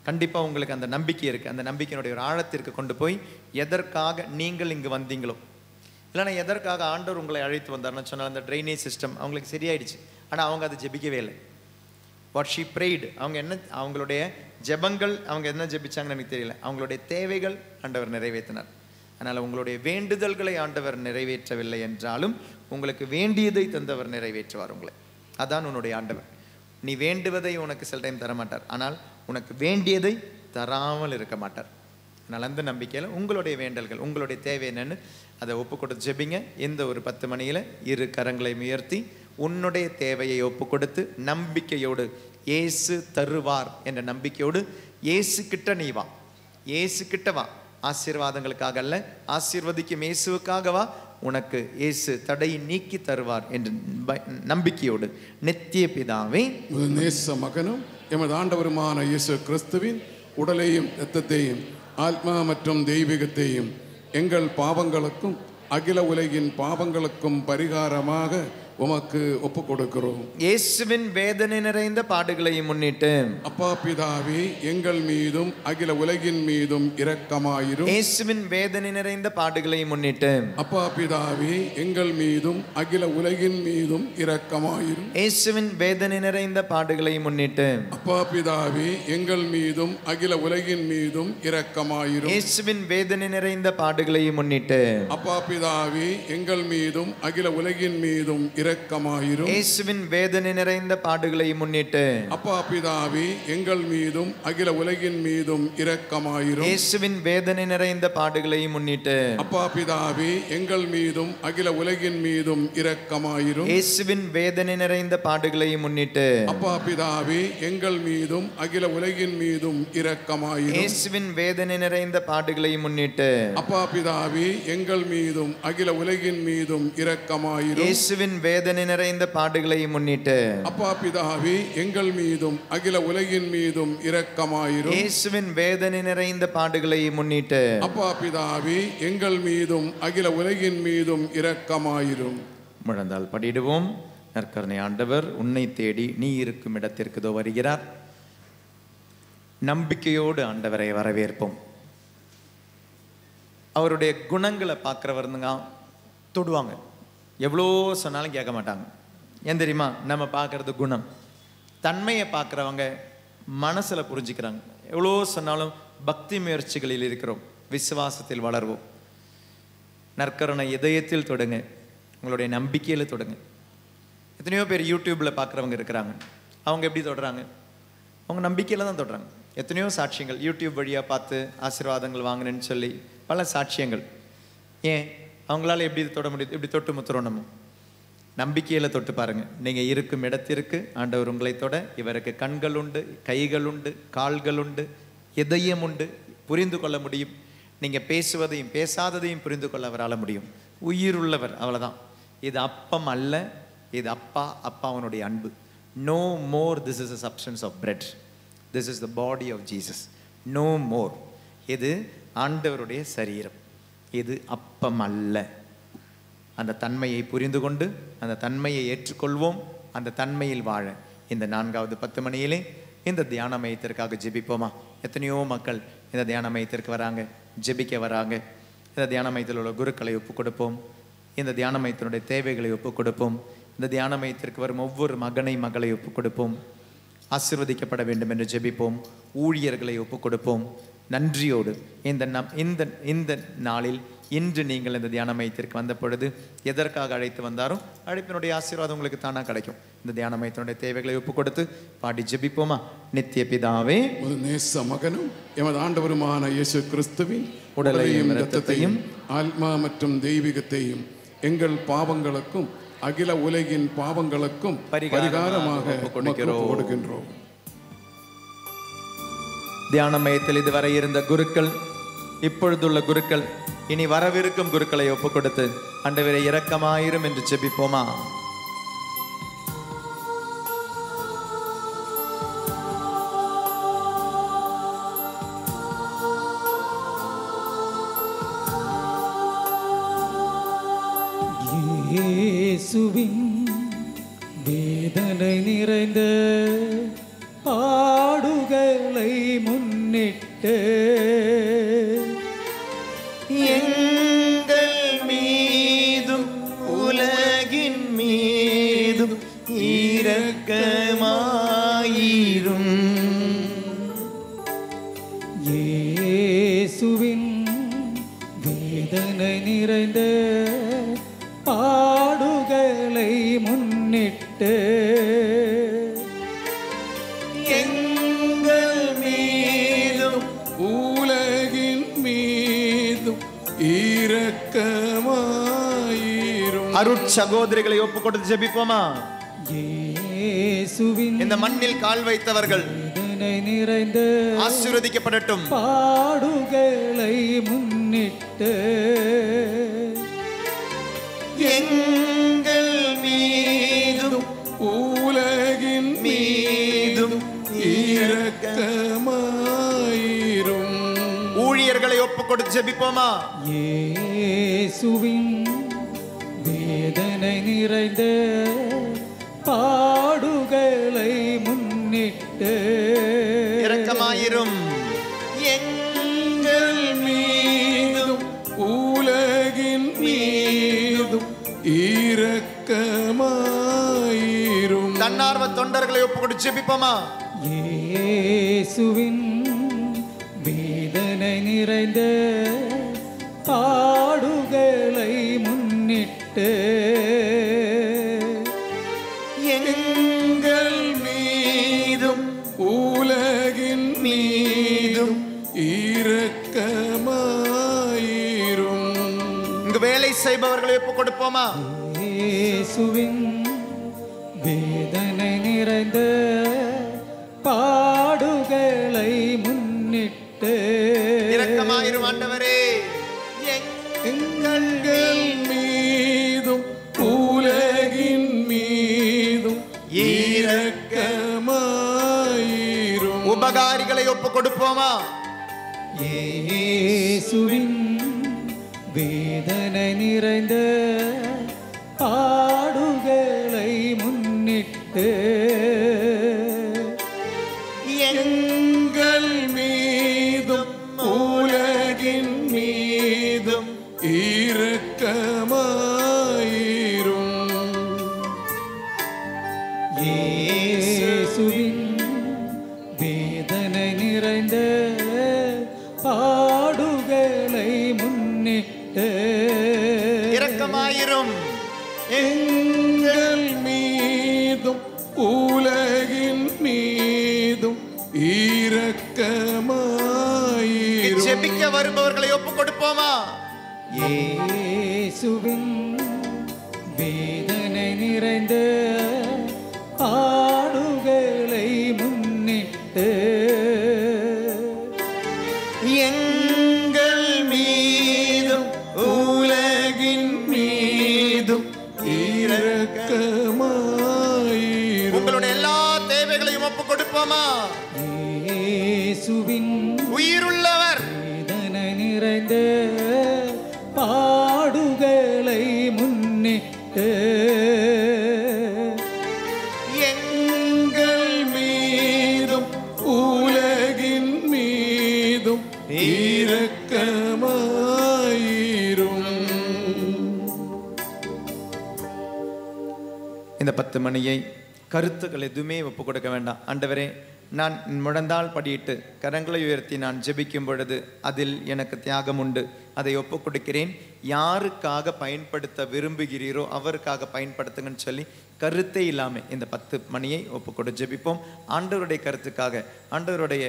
கண்டிப்பாக உங்களுக்கு அந்த நம்பிக்கை இருக்குது. அந்த நம்பிக்கையினுடைய ஒரு ஆழத்திற்கு கொண்டு போய் எதற்காக நீங்கள் இங்கு வந்தீங்களோ, இல்லைன்னா எதற்காக ஆண்டவர் உங்களை அழைத்து வந்தார்னு சொன்னால் அந்த ட்ரைனேஜ் சிஸ்டம் அவங்களுக்கு சரியாயிடுச்சு. ஆனால் அவங்க அதை ஜெபிக்கவே இல்லை. வாட் ஷீ ப்ரேய்டு, அவங்க என்ன, அவங்களுடைய ஜெபங்கள், அவங்க என்ன ஜெபிச்சாங்கன்னு எனக்கு தெரியல. அவங்களுடைய தேவைகள் ஆண்டவர் நிறைவேற்றினார். அதனால் உங்களுடைய வேண்டுதல்களை ஆண்டவர் நிறைவேற்றவில்லை என்றாலும் உங்களுக்கு வேண்டியதை தந்தவர் நிறைவேற்றுவார் உங்களை. அதான் உன்னுடைய ஆண்டவர். நீ வேண்டுவதை உனக்கு சில டைம் தரமாட்டார், ஆனால் உனக்கு வேண்டியதை தராமல் இருக்க மாட்டார். அதனால் அந்த நம்பிக்கையில் உங்களுடைய வேண்டல்கள், உங்களுடைய தேவை என்னன்னு அதை ஒப்பு கொடுத்து ஜெபிங்க. இந்த ஒரு 10 மணியில் இரு கரங்களை உயர்த்தி உன்னுடைய தேவையை ஒப்பு கொடுத்து நம்பிக்கையோடு இயேசு தருவார் என்ற நம்பிக்கையோடு இயேசு கிட்ட நீ வா, இயேசு கிட்ட வா. ஆசீர்வாதங்களுக்காக அல்ல, ஆசீர்வதிக்கும் இயேசுவுக்காக வா. உனக்கு இயேசு தடையை நீக்கி தருவார் என்ற நம்பிக்கையோடு நித்திய பிதாவே, நேச மகனும் எமது ஆண்டவருமான இயேசு கிறிஸ்துவின் உடலையும் இரத்தத்தையும் ஆத்மா மற்றும் தெய்வீகத்தையும் எங்கள் பாவங்களுக்கும் அகில உலகின் பாவங்களுக்கும் பரிகாரமாக உமக்கு ஒப்பு கொடுக்கிறோம். இயேசுவின் வேதனை நிறைந்த பாடுகளை முன்னிட்டு அப்பா பிதாவே, எங்கள் மீதும் அகில உலகின் மீதும் இரக்கமாயிரும். இயேசுவின் வேதனை நிறைந்த பாடுகளை முன்னிட்டு அப்பா பிதாவே, எங்கள் மீதும் அகில உலகின் மீதும் இரக்கமாயிரும். இயேசுவின் வேதனை நிறைந்த பாடுகளை முன்னிட்டு அப்பா பிதாவே, எங்கள் மீதும் அகில உலகின் மீதும் இரக்கமாயிரும். இயேசுவின் வேதனை நிறைந்த பாடுகளை முன்னிட்டு அப்பா பிதாவே, எங்கள் மீதும் அகில உலகின் மீதும் இரக்கமாயிரும். இயேசுவின் வேதனை நிறைந்த பாடுகளை முன்னிட்டு அப்பா பிதாவே, எங்கள் மீதும் அகில உலகின் மீதும் இரக்கமாயிரும். இயேசுவின் வேதனை நிறைந்த பாடுகளை முன்னிட்டு அப்பா பிதாவே, எங்கள் மீதும் அகில உலகின் மீதும் இரக்கமாயிரும். இயேசுவின் வேதனை நிறைந்த பாடுகளை முன்னிட்டு அப்பா பிதாவே, எங்கள் மீதும் அகில உலகின் மீதும் இரக்கமாயிரும். இயேசுவின் வேதனை நிறைந்த பாடுகளை முன்னிட்டு அப்பா பிதாவே, எங்கள் மீதும் அகில உலகின் மீதும் இரக்கமாயிரும். இயேசுவின் வேதனை நிறைந்த பாடுகளை முன்னிட்டு அப்பா பிதாவே, எங்கள் மீதும் அகில உலகின் மீதும் இரக்கமாயிரும். இயேசுவின் வேதனை நிறைந்த பாடுகளை முன்னிட்டு அப்பா பிதாவே, எங்கள் மீதும் அகில உலகின் மீதும் இரக்கமாயிரும். முழந்தால் படிடுவோம். நற்கருணை ஆண்டவர் உன்னை தேடி நீ இருக்கும் இடத்திற்கு இதோ வருகிறார். நம்பிக்கையோடு ஆண்டவரை வரவேற்போம். அவருடைய குணங்களை பார்க்குறவருங்க தொடுவாங்க. எவ்வளோ சொன்னாலும் கேட்க மாட்டாங்க. ஏன் தெரியுமா? நம்ம பார்க்குறது குணம். தன்மையை பார்க்குறவங்க மனசில் புரிஞ்சுக்கிறாங்க. எவ்வளோ சொன்னாலும் பக்தி முயற்சிகளில் இருக்கிறோம், விசுவாசத்தில் வளர்வோம். நற்கருணை இதயத்தில் தொடுங்க, உங்களுடைய நம்பிக்கையில் தொடுங்க. எத்தனையோ பேர் யூடியூப்பில் பார்க்குறவங்க இருக்கிறாங்க. அவங்க எப்படி தொடுறாங்க? அவங்க நம்பிக்கையில் தான் தொடுறாங்க. எத்தனையோ சாட்சியங்கள் யூடியூப் வழியாக பார்த்து ஆசீர்வாதங்கள் வாங்கினேன்னு சொல்லி பல சாட்சியங்கள். ஏன் அவங்களால எப்படி தொட முடியுது? இப்படி தொட்டு முத்துறோம். நம்ம நம்பிக்கையில் தொட்டு பாருங்க. நீங்கள் இருக்கும் இடத்திற்கு ஆண்டவர் உங்களை தொட. இவருக்கு கண்கள் உண்டு, கைகள் உண்டு, கால்கள் உண்டு, இதயம் உண்டு. புரிந்து கொள்ள முடியும். நீங்கள் பேசுவதையும் பேசாததையும் புரிந்து கொள்ள அவரால் முடியும். உயிர் உள்ளவர், அவ்வளோதான். இது அப்பம் அல்ல, இது அப்பா. அப்பா அவனுடைய அன்பு. No more this is a substance of bread. This is the body of Jesus. No more. இது ஆண்டவருடைய சரீரம். இது அப்பம் அல்ல. அந்த தன்மையை புரிந்து கொண்டு அந்த தன்மையை ஏற்றுக்கொள்வோம். அந்த தன்மையில் வாழ இந்த 4வது 10 மணியிலே இந்த தியான மையத்திற்காக ஜெபிப்போமா? எத்தனையோ மக்கள் இந்த தியான மையத்திற்கு வராங்க, ஜெபிக்க வராங்க. இந்த தியான மையத்தில் உள்ள குருக்களை ஒப்புக் கொடுப்போம். இந்த தியான மையத்தினுடைய தேவைகளை ஒப்புக் கொடுப்போம். இந்த தியான மையத்திற்கு வரும் ஒவ்வொரு மகளை ஒப்புக் கொடுப்போம். ஆசீர்வதிக்கப்பட வேண்டும் என்று ஜெபிப்போம். ஊழியர்களை ஒப்புக் கொடுப்போம். நன்றியோடு இந்த நாளில் இன்று நீங்கள் இந்த தியான மையத்திற்கு வந்த பொழுது எதற்காக அழைத்து வந்தாரோ அழைப்பினுடைய ஆசீர்வாதம் உங்களுக்கு தானாக கிடைக்கும். இந்த தியான மையத்தினுடைய தேவைகளை ஒப்புக் கொடுத்து பாடி ஜெபிப்போமா? நித்திய பிதாவே, ஒரு நேச மகனும் எமது ஆண்டவருமான இயேசு கிறிஸ்துவின் உடலையும் இரத்தத்தையும் ஆத்மா மற்றும் தெய்வீகத்தையும் எங்கள் பாவங்களுக்கும் அகில உலகின் பாவங்களுக்கும் பரிகாரமாக கொடுக்கின்றோம். தியான மையத்தில் இதுவரை இருந்த குருக்கள், இப்பொழுதுள்ள குருக்கள், இனி வரவிருக்கும் குருக்களை ஒப்புக் கொடுத்து ஆண்டவரே இரக்கமாயிரும் என்று ஜெபிப்போமா? இயேசுவின் வேதனை நிறைந்த பாடுகளை முன்னிட்டு எங்கள் மீதும் உலகின் மீதும் இரக்கமாயிரும். இயேசுவின் வேதனை நிறைந்த பாடுகளை முன்னிட்டு எங்கள் மீதும் உலகின் மீதும் இரக்கமாயிரும். அருட்சகோதரிகளை ஒப்புக் கொடுத்து ஜெபிப்போமா? இயேசுவின் இந்த மண்ணில் கால் வைத்தவர்கள் வேதனை நிறைந்த ஆசீர்வதிக்கப்படட்டும். பாடுகளை முன்னிட்டு எங்கள் மீதும் உலகின் மீதும் இரக்கமாயிரும். ஊழியர்களை ஒப்புக் கொடுத்து ஜெபிப்போமா? இயேசுவின் வேதனை நிறைந்த பாடுகளை முன்னிட்டு இரக்கமாயிரும். எங்கள் மீதும் உலகின் மீதும் இரக்கமாயிரும். தன்னார்வ தொண்டர்களை ஒப்புக்கொண்டு ஜெபிப்போமா? இயேசுவின் வேதனை நிறைந்த பாடுகளை முன்னிட்டு எங்கள் மீதும் உலகின் மீதும் இரக்கமாயிரும். இங்கு வேலை செய்பவர்களை ஒப்புக் கொடுப்போமா? இயேசுவின் வேதனை நிறைந்த பாடுகளை முன்னிட்டு இரக்கமாயிரும் ஆண்டவரே. எங்கள் மீதும் உலகின் மீதும் இரக்கமாயிரும். உபகாரிகளை ஒப்புக் கொடுப்போமா? இயேசுவின் வேதனை நிறைந்த பாடுகளை முன்னிட்டு எங்கள் மீதும் உலகின் மீதும் இரக்கமாயிரும். இயேசுவின் வேதனை நிறைந்த பாடுகளை முன்னிட்டு இரக்கமாயிரும். எங்கள் மீதும் உலகின் மீதும் இரக்கமாயிரும். ஜெபிக்க வருபவர்களை ஒப்புக் கொடுப்போமா? இயேசுவின் வேதனை நிறைந்த பாடுகளை முன்னிட்டு எங்கள் மீதும் உலகின் மீதும் இரக்கமாயிரும். உங்களுடைய எல்லா தேவைகளையும் ஒப்புக் கொடுப்போமா? இயேசுவின் உயிருள்ளவர் வேதனை நிறைந்த பாடுகளை முன்னிட்டு எங்கள் மீதும் உலகின் மீதும் இரக்கமாயிரும். இந்த 10 மணியை கருத்துக்கள் எதுவுமே ஒப்புக் கொடுக்க வேண்டாம். ஆண்டவரே, நான் முழந்தால் படியிட்டு கரங்களை உயர்த்தி நான் ஜெபிக்கும் பொழுது அதில் எனக்கு தியாகம் உண்டு, அதை ஒப்புக் கொடுக்கிறேன். யாருக்காக பயன்படுத்த விரும்புகிறீரோ அவருக்காக பயன்படுத்துங்கன்னு சொல்லி கருத்தே இல்லாமல் இந்த 10 மணியை ஒப்புக்கொடு ஜெபிப்போம். ஆண்டவருடைய கருத்துக்காக, ஆண்டவருடைய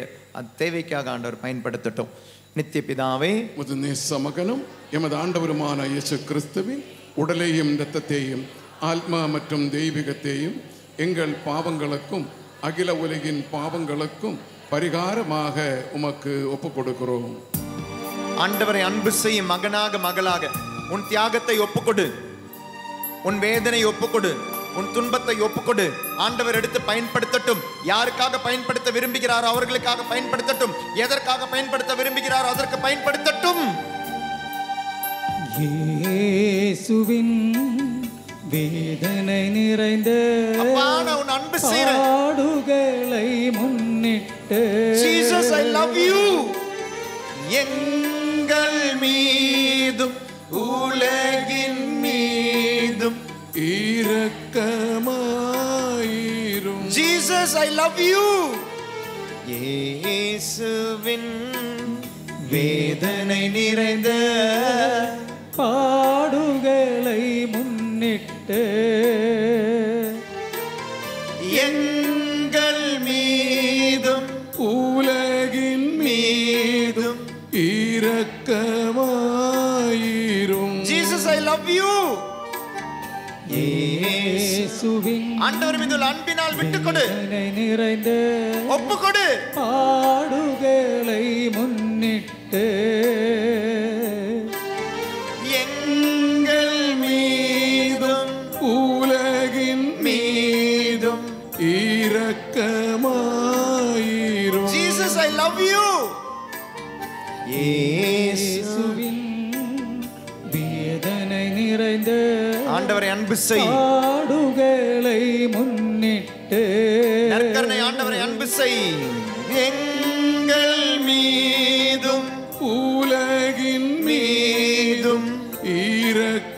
தேவைக்காக ஆண்டவர் பயன்படுத்தட்டும். நித்திய பிதாவே, உமது நேச மகனும் எமது ஆண்டவருமான இயேசு கிறிஸ்துவின் உடலையும் இரத்தத்தையும் ஆத்மா மற்றும் தெய்வீகத்தையும் எங்கள் பாவங்களுக்கும் அகில உலகின் பாவங்களுக்கும் பரிகாரமாக உமக்கு ஒப்புக் கொடுக்கிறோம். ஆண்டவரை அன்பு செய்யும் மகனாக மகளாக உன் தியாகத்தை ஒப்புக்கொடு, உன் வேதனை ஒப்புக்கொடு, உன் துன்பத்தை ஒப்புக்கொடு. ஆண்டவர் எடுத்து பயன்படுத்தட்டும். யாருக்காக பயன்படுத்த விரும்புகிறாரோ அவர்களுக்காக பயன்படுத்தட்டும். எதற்காக பயன்படுத்த விரும்புகிறாரோ அதற்கு பயன்படுத்தட்டும். இயேசுவின் வேதனை நிறைந்த உன் அன்பு செய்கிறேன். பாடுகளை முன்னிட்டு Jesus, I love you. எங்கள் மீதும் உலகின் மீதும் இரக்கமாயிரும். Jesus, I love you. இயேசுவின் வேதனை நிறைந்த பாடுகளை முன்னிட்டு எங்கள் மீதும் உலகின் மீதும் இரக்கமாயிரும். Jesus, I love you. இயேசுவின் ஆண்டவர் மீது உள்ள அன்பினால் விட்டுக்கொடு, வேதனை நிறைந்த ஒப்புக்கொடு. பாடுகளை முன்னிட்டு எங்கள் மீதும் உலகின் மீதும் இரக்கமாயிரும். Jesus, I love you. இயேசுவின் வேதனை நிறைந்த ஆண்டவரை அன்பு செய். பாடுகளை முன்னிட்டு நற்கருணை ஆண்டவரை அன்பு செய். எங்கள் மீதும் உலகின் மீதும் இரக்கமாயிரும்.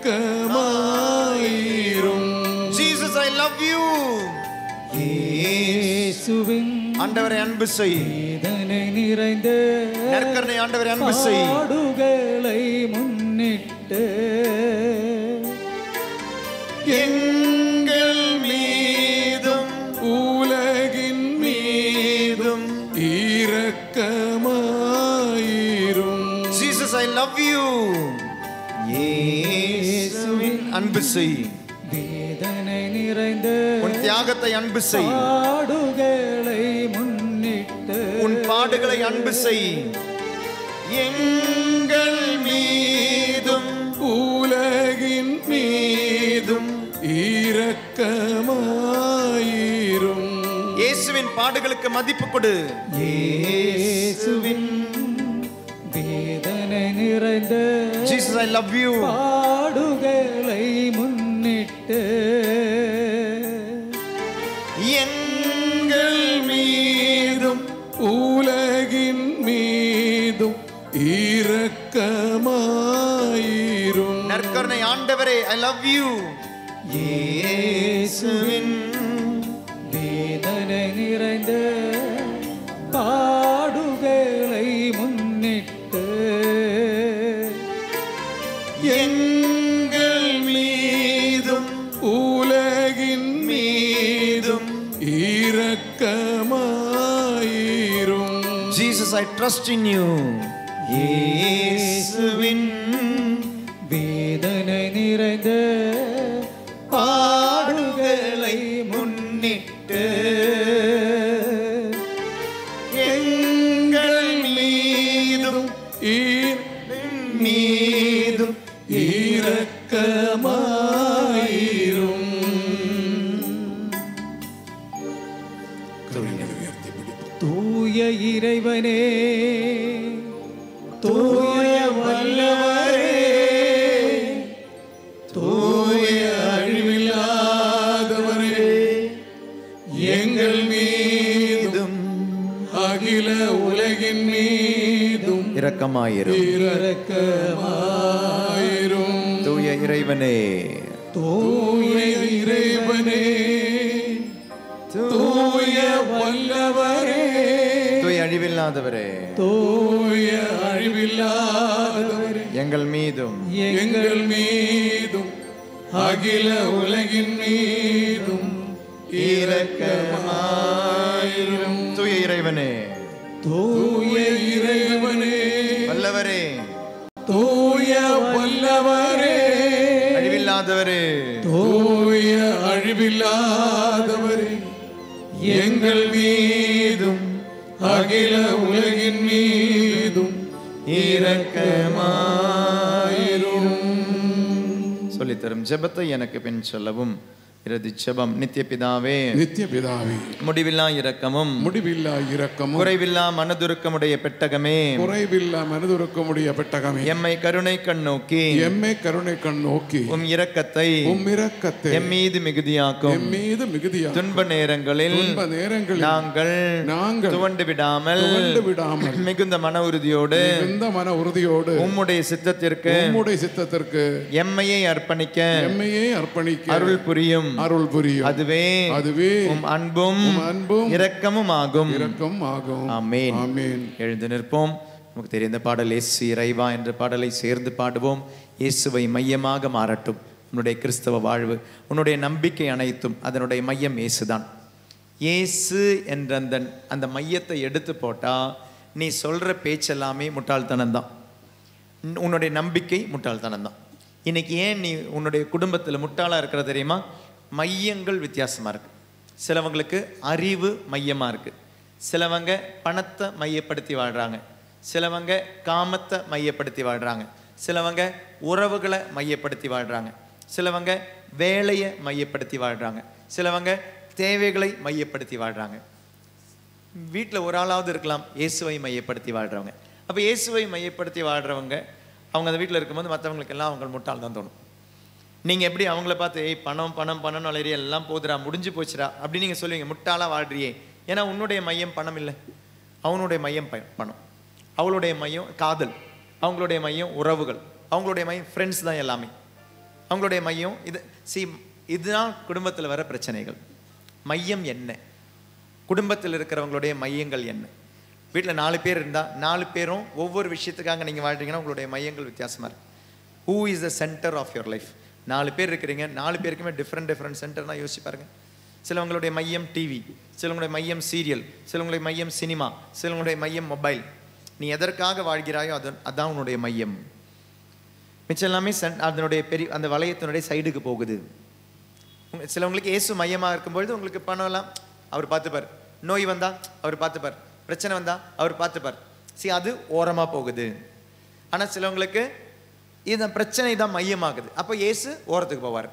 Jesus, I love you. இயேசுவின் ஆண்டவரை அன்பு செய். வேதனை நிறைந்த நற்கருணை ஆண்டவரை அன்பு செய். பாடுகளை முன்னிட்டு எங்கள் மீதும் உலகின் மீதும் இரக்கமாயிரும். Jesus, I love you. இயேசுவின் அன்பு செய். வேதனை நிறைந்த உன் தியாகத்தை அன்பு செய். பாடுகளை முன்னிட்டு உன் பாடுகளை அன்பு செய். எங்கள் மீதும் உலகின் மீதும் இரக்கமாயிரும். இயேசுவின் பாடுகளுக்கு மதிப்பு கொடு. இயேசுவின் வேதனை நிறைந்த Jesus, I love you. பாடுகளை முன்னிட்டு எங்கள் மீதும் உலகின் மீதும் இரக்கமாயிரும். நற்கருணை ஆண்டவரே, I love you. இயேசுவின் வேதனை நிறைந்த பாடுகளை முன்னிட்டு எங்கள் மீதும் உலகின் மீதும் இரக்கமாயிரும். Jesus, I trust in you. இயேசுவின் வேதனை நிறைந்த பாடுகளை முன்னிட்டு எங்கள் மீதும் மீதும் இரக்கமாயிரும். தூய இறைவனே, தூய வல்லவரே, தூய அழிவில்லாதவரே, எங்கள் மீதும் அகில உலகின் மீதும் இரக்கமாயிரும். இரக்கமாயிரும். தூய இறைவனே, தூய இறைவனே, தூய வல்லவரே, தூய அழிவில்லாதவரே, தூய அழிவில்லாதவரே, எங்கள் மீதும் எங்கள் மீதும் அகில உலகின் மீதும் இரக்கமாயிரும். தூய இறைவனே, தூய இறைவனே, வல்லவரே, தூய வல்லவரே, அழிவில்லாதவரே, தூய அழிவில்லாதவரே, எங்கள் மீதும் அகில உலகின் மீதும் இரக்கமாயிரும். சொல்லித்தரும் ஜெபத்தை எனக்கு பின் சொல்லவும். இறுதி ஜெபம். நித்திய பிதாவே, நித்திய பிதாவே, முடிவில்லா இரக்கமும் முடிவில்லா இரக்கமும் குறைவில்லா மனதுருக்கமுடைய பெட்டகமே, குறைவில்லா மனதுருக்கமுடைய பெட்டகமே, எம்மை கருணை கண் நோக்கி எம்மை கருணை கண் நோக்கி உம் இரக்கத்தை உம் இரக்கத்தை எம் மீது மிகுதியாக்கும். எம் மீது மிகுதியாக துன்ப நேரங்களில் நாங்கள் துவண்டு விடாமல் மிகுந்த மன உறுதியோடு மிகுந்த மன உறுதியோடு உம்முடைய சித்தத்திற்கு எம்மையை அர்ப்பணிக்க அருள் புரியும். அதுவே உம் அன்பும் இரக்கமும் ஆகும். ஆமென். எழுந்து நிற்போம். நமக்கு தெரிந்த பாடல் இயேசு இறைவா என்ற பாடலை சேர்ந்து பாடுவோம். இயேசுவை மையமாக மாறட்டும் உன்னுடைய கிறிஸ்தவ வாழ்வு. உன்னுடைய நம்பிக்கை அனைத்தும் அதனுடைய மையம் இயேசுதான். இயேசு என்ற அந்த மையத்தை எடுத்து போட்டா நீ சொல்ற பேச்செல்லாமே முட்டாள்தனம்தான். உன்னுடைய நம்பிக்கை முட்டாள்தனம்தான். இன்னைக்கு ஏன் நீ உன்னுடைய குடும்பத்தில் முட்டாளாக இருக்கிற தெரியுமா? மையங்கள் வித்தியாசமாக இருக்குது. சிலவங்களுக்கு அறிவு மையமாக இருக்குது, சிலவங்க பணத்தை மையப்படுத்தி வாழ்கிறாங்க, சிலவங்க காமத்தை மையப்படுத்தி வாழ்கிறாங்க, சிலவங்க உறவுகளை மையப்படுத்தி வாழ்கிறாங்க, சிலவங்க வேலையை மையப்படுத்தி வாழ்கிறாங்க, சிலவங்க தேவைகளை மையப்படுத்தி வாழ்கிறாங்க. வீட்டில் ஒரு ஆளாவது இருக்கலாம் இயேசுவை மையப்படுத்தி வாழ்கிறவங்க. அப்போ இயேசுவை மையப்படுத்தி வாழ்கிறவங்க அவங்க அந்த வீட்டில் இருக்கும்போது மற்றவங்களுக்கெல்லாம் அவங்க முட்டாள் தான் தோணும். நீங்கள் எப்படி அவங்கள பார்த்து ஏய் பணம் பணம் பணம் வளரிய எல்லாம் போதுடா முடிஞ்சு போச்சுடா அப்படின்னு நீங்கள் சொல்லுவீங்க, முட்டாளாக வாழ்றியே. ஏன்னா உன்னுடைய மையம் பணம் இல்லை, அவனுடைய மையம் பணம், அவளுடைய மையம் காதல், அவங்களுடைய மையம் உறவுகள், அவங்களுடைய மையம் ஃப்ரெண்ட்ஸ் தான் எல்லாமே. அவங்களுடைய மையம் இதுதான் குடும்பத்தில் வர பிரச்சனைகள். மையம் என்ன? குடும்பத்தில் இருக்கிறவங்களுடைய மையங்கள் என்ன? வீட்டில் 4 பேர் இருந்தால் 4 பேரும் ஒவ்வொரு விஷயத்துக்காக நீங்கள் வாழ்றீங்கன்னா உங்களுடைய மையங்கள் வித்தியாசமாக இருக்கு. Who is the centre of your life? 4 பேர் இருக்கிறீங்க, 4 பேருக்குமே டிஃப்ரெண்ட் சென்டர்னா யோசிச்சு பாருங்க. சிலவங்களுடைய மையம் டிவி, சிலவங்களுடைய மையம் சீரியல், சிலவங்களுடைய மையம் சினிமா, சிலவங்களுடைய மையம் மொபைல். நீ எதற்காக வாழ்கிறாயோ அதான் உன்னுடைய மையம். மிச்சம் எல்லாமே அதனுடைய அந்த வளையத்தினுடைய சைடுக்கு போகுது. சிலவங்களுக்கு இயேசு மையமாக இருக்கும்பொழுது உங்களுக்கு பணம் எல்லாம் அவர் பார்த்துப்பார், நோய் வந்தா அவர் பார்த்துப்பார், பிரச்சனை வந்தா அவர் பார்த்துப்பார். அது ஓரமாக போகுது. ஆனால் சிலவங்களுக்கு இந்த பிரச்சனை தான் மையமாகுது, அப்போ இயேசு ஓரத்துக்கு போவார்.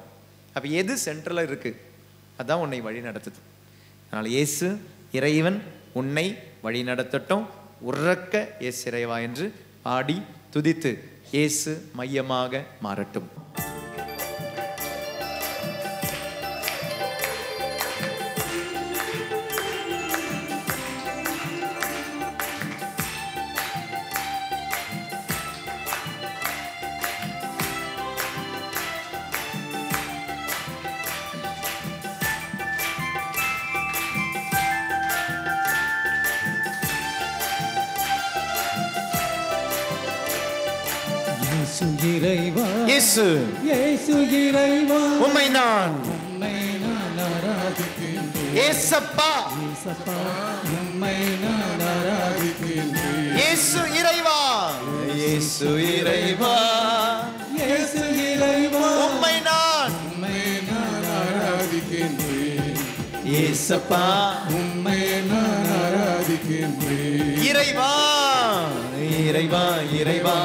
அப்போ எது சென்ட்ரலில் இருக்கு அதான் உன்னை வழி நடத்துது. அதனால் இயேசு இறைவன் உன்னை வழி நடத்தட்டும். உறக்க இயேசு இறைவா என்று பாடி துதித்து இயேசு மையமாக மாறட்டும். இறைவா இயேசு இயேசு இறைவா உம்மை நான் ஆராதிக்கின்றேன். இயேசப்பா இயேசப்பா உம்மை நான் ஆராதிக்கின்றேன். இயேசு இறைவா இயேசு இறைவா இயேசு இறைவா உம்மை நான் ஆராதிக்கின்றேன். இயேசப்பா உம்மை நான் ஆராதிக்கின்றேன். இறைவா இறைவா இறைவா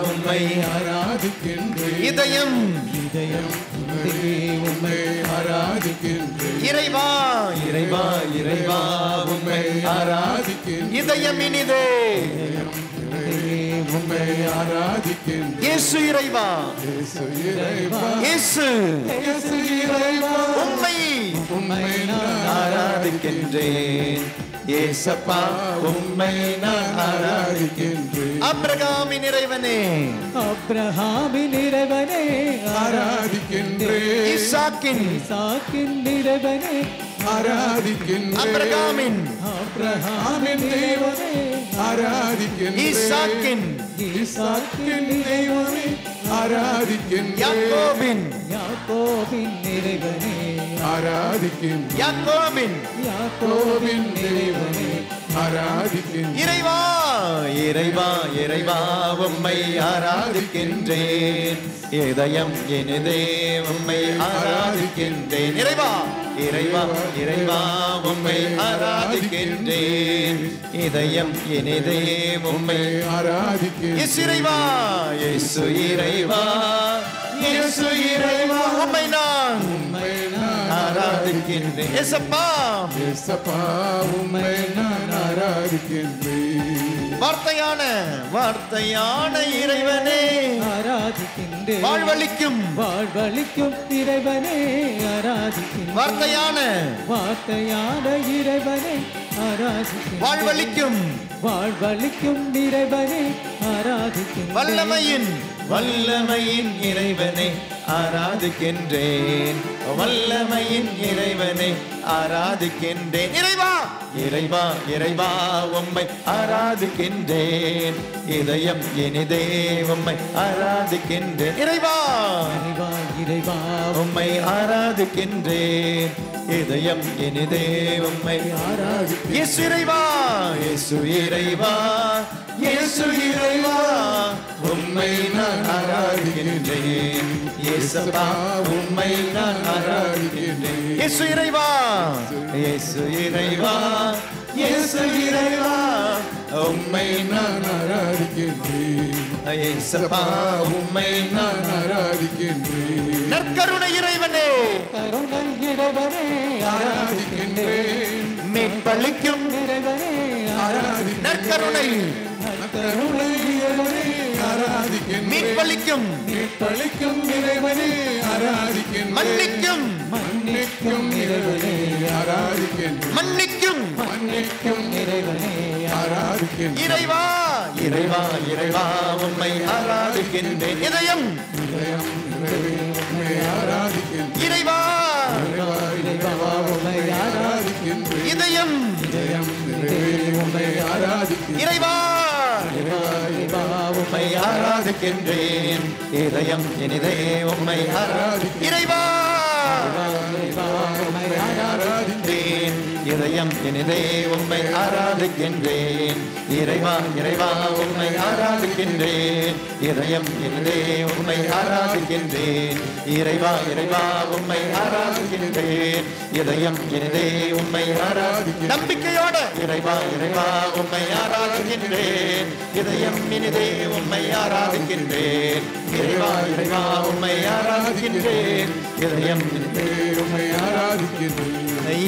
உம்மை ஆராதிக்கின்றேன். இதயம் இதயம் உம்மை ஆராதிக்கின்றேன். இறைவா இறைவா இறைவா உம்மை ஆராதிக்கின்றேன். இதயம் இனிதே உம்மை ஆராதிக்கின்றேன். இயேசு இறைவா இயேசு இறைவா இயேசு இயேசு இறைவா உம்மை உம்மை நான் ஆராதிக்கின்றேன். இயேசப்பா உம்மை நான் ஆராதிக்கின்றேன். ஆபிரகாமின் இறைவனே ஆபிரகாமின் இறைவனே ஆராதிக்கின்றேன். ஈசாக்கின் ஈசாக்கின் இறைவனே ஆராதிக்கின்றேன். ஆபிரகாமின் ஆபிரகாமின் தேவனே ஆராதிக்கின்றேன். ஈசாக்கின் ஈசாக்கின் தேவனே ஆராதிக்கின்றேன். யாக்கோபின் யாக்கோபின் இறைவனே ஆராதிக்கின்றேன். யாக்கோபின் யாக்கோபின் இறைவனே ஆராதிக்கின்றேன். இறைவா இறைவா இறைவா உம்மை ஆராதிக்கின்றேன். இதயம் இனிதே உம்மை ஆராதிக்கின்றேன். இறைவா இறைவா இறைவா உம்மை ஆராதிக்கின்றேன். இதயம் இனிதே உம்மை ஆராதிக்கின்றேன். இயேசு இறைவா இயேசு இறைவா இயேசு இறைவா உம்மை நான் உம்மை நான் ஆராதிக்கின்றேன். இயேசப்பா இயேசப்பா உம்மை நான் ஆராதிக்கின்றேன். வார்த்தையான இறைவனே ஆராதிக்கின்றேன். வாழ்வளிக்கும் வாழ்வளிக்கும் இறைவனே ஆராதிக்கின்றேன். வார்த்தையான இறைவனே ஆராதிக்கின்றேன். வாழ்வளிக்கும் வாழ்வளிக்கும் இறைவனே ஆராதிக்கின்றேன். வல்லமையின் இறைவனை ஆராதிக்கின்றேன். வல்லமையின் இறைவனை ஆராதிக்கின்றேன். இறைவா இறைவா இறைவா உம்மை ஆராதிக்கின்றேன். இதயம் இனிதே உம்மை ஆராதிக்கின்றேன். இறைவா இறைவா இறைவா உம்மை ஆராதிக்கின்றேன். இதயம் இனிதே உம்மை ஆராதிக்கின்றேன். இயேசு இறைவா இயேசு இறைவா இயேசு இறைவா உம்மை நான் ஆராதிக்கின்றேன். இயேசப்பா உம்மை நான் ஆராதிக்கின்றேன். இயேசு இறைவா இயேசு இறைவா இயேசு இறைவா உம்மை நான் ஆராதிக்கின்றேன். இயேசப்பா உம்மை நான் ஆராதிக்கின்றேன். நற்கருணை இறைவனே கருணை இறைவனே ஆராதிக்கின்றேன். மீட்பளிக்கும் இறைவனே ஆராதிக்கின்றேன். நற்கருணை கருணை இறைவனே ஆராதிக்கின்றேன். மீட்பளிக்கும் இறைவனே ஆராதிக்கின்றேன். மன்னிக்கும் மன்னிக்கும் இறைவனே ஆராதிக்கின்றேன். மன்னிக்கும் இறைவனே ஆராதிக்கின்றேன். இறைவா இறைவா இறைவா உம்மை ஆராதிக்கின்றேன். இதயம் இதயம் நிறைவே உம்மை ஆராதிக்கின்றேன். இறைவா இறைவா உம்மை ஆராதிக்கின்றேன். இதயம் இதயம் நிறைவே உம்மை ஆராதிக்கின்றேன். இறைவா உம்மை ஆராதிக்கின்றேன். இதயம் இனிதே உம்மை ஆராதிக்கின்றேன். இறைவா உம்மை ஆராதிக்கின்றேன். இதயம் இனிதே உம்மை ஆராதிக்கின்றேன். இறைவா இறைவா உம்மை ஆராதிக்கின்றேன். இதயம் இனிதே உம்மை ஆராதிக்கின்றேன். இறைவா இறைவா உம்மை ஆராதிக்கின்றேன். இதயம் இனிதே உம்மை ஆராதிக்கின்றேன். நம்பிக்கையோடு இறைவா இறைவா உம்மை ஆராதிக்கின்றேன். இதயம் இனிதே உம்மை ஆராதிக்கின்றேன். இறைவா இறைவா உம்மை ஆராதிக்கின்றேன். இதயம் இனிதே உம்மை ஆராதிக்கின்றேன்.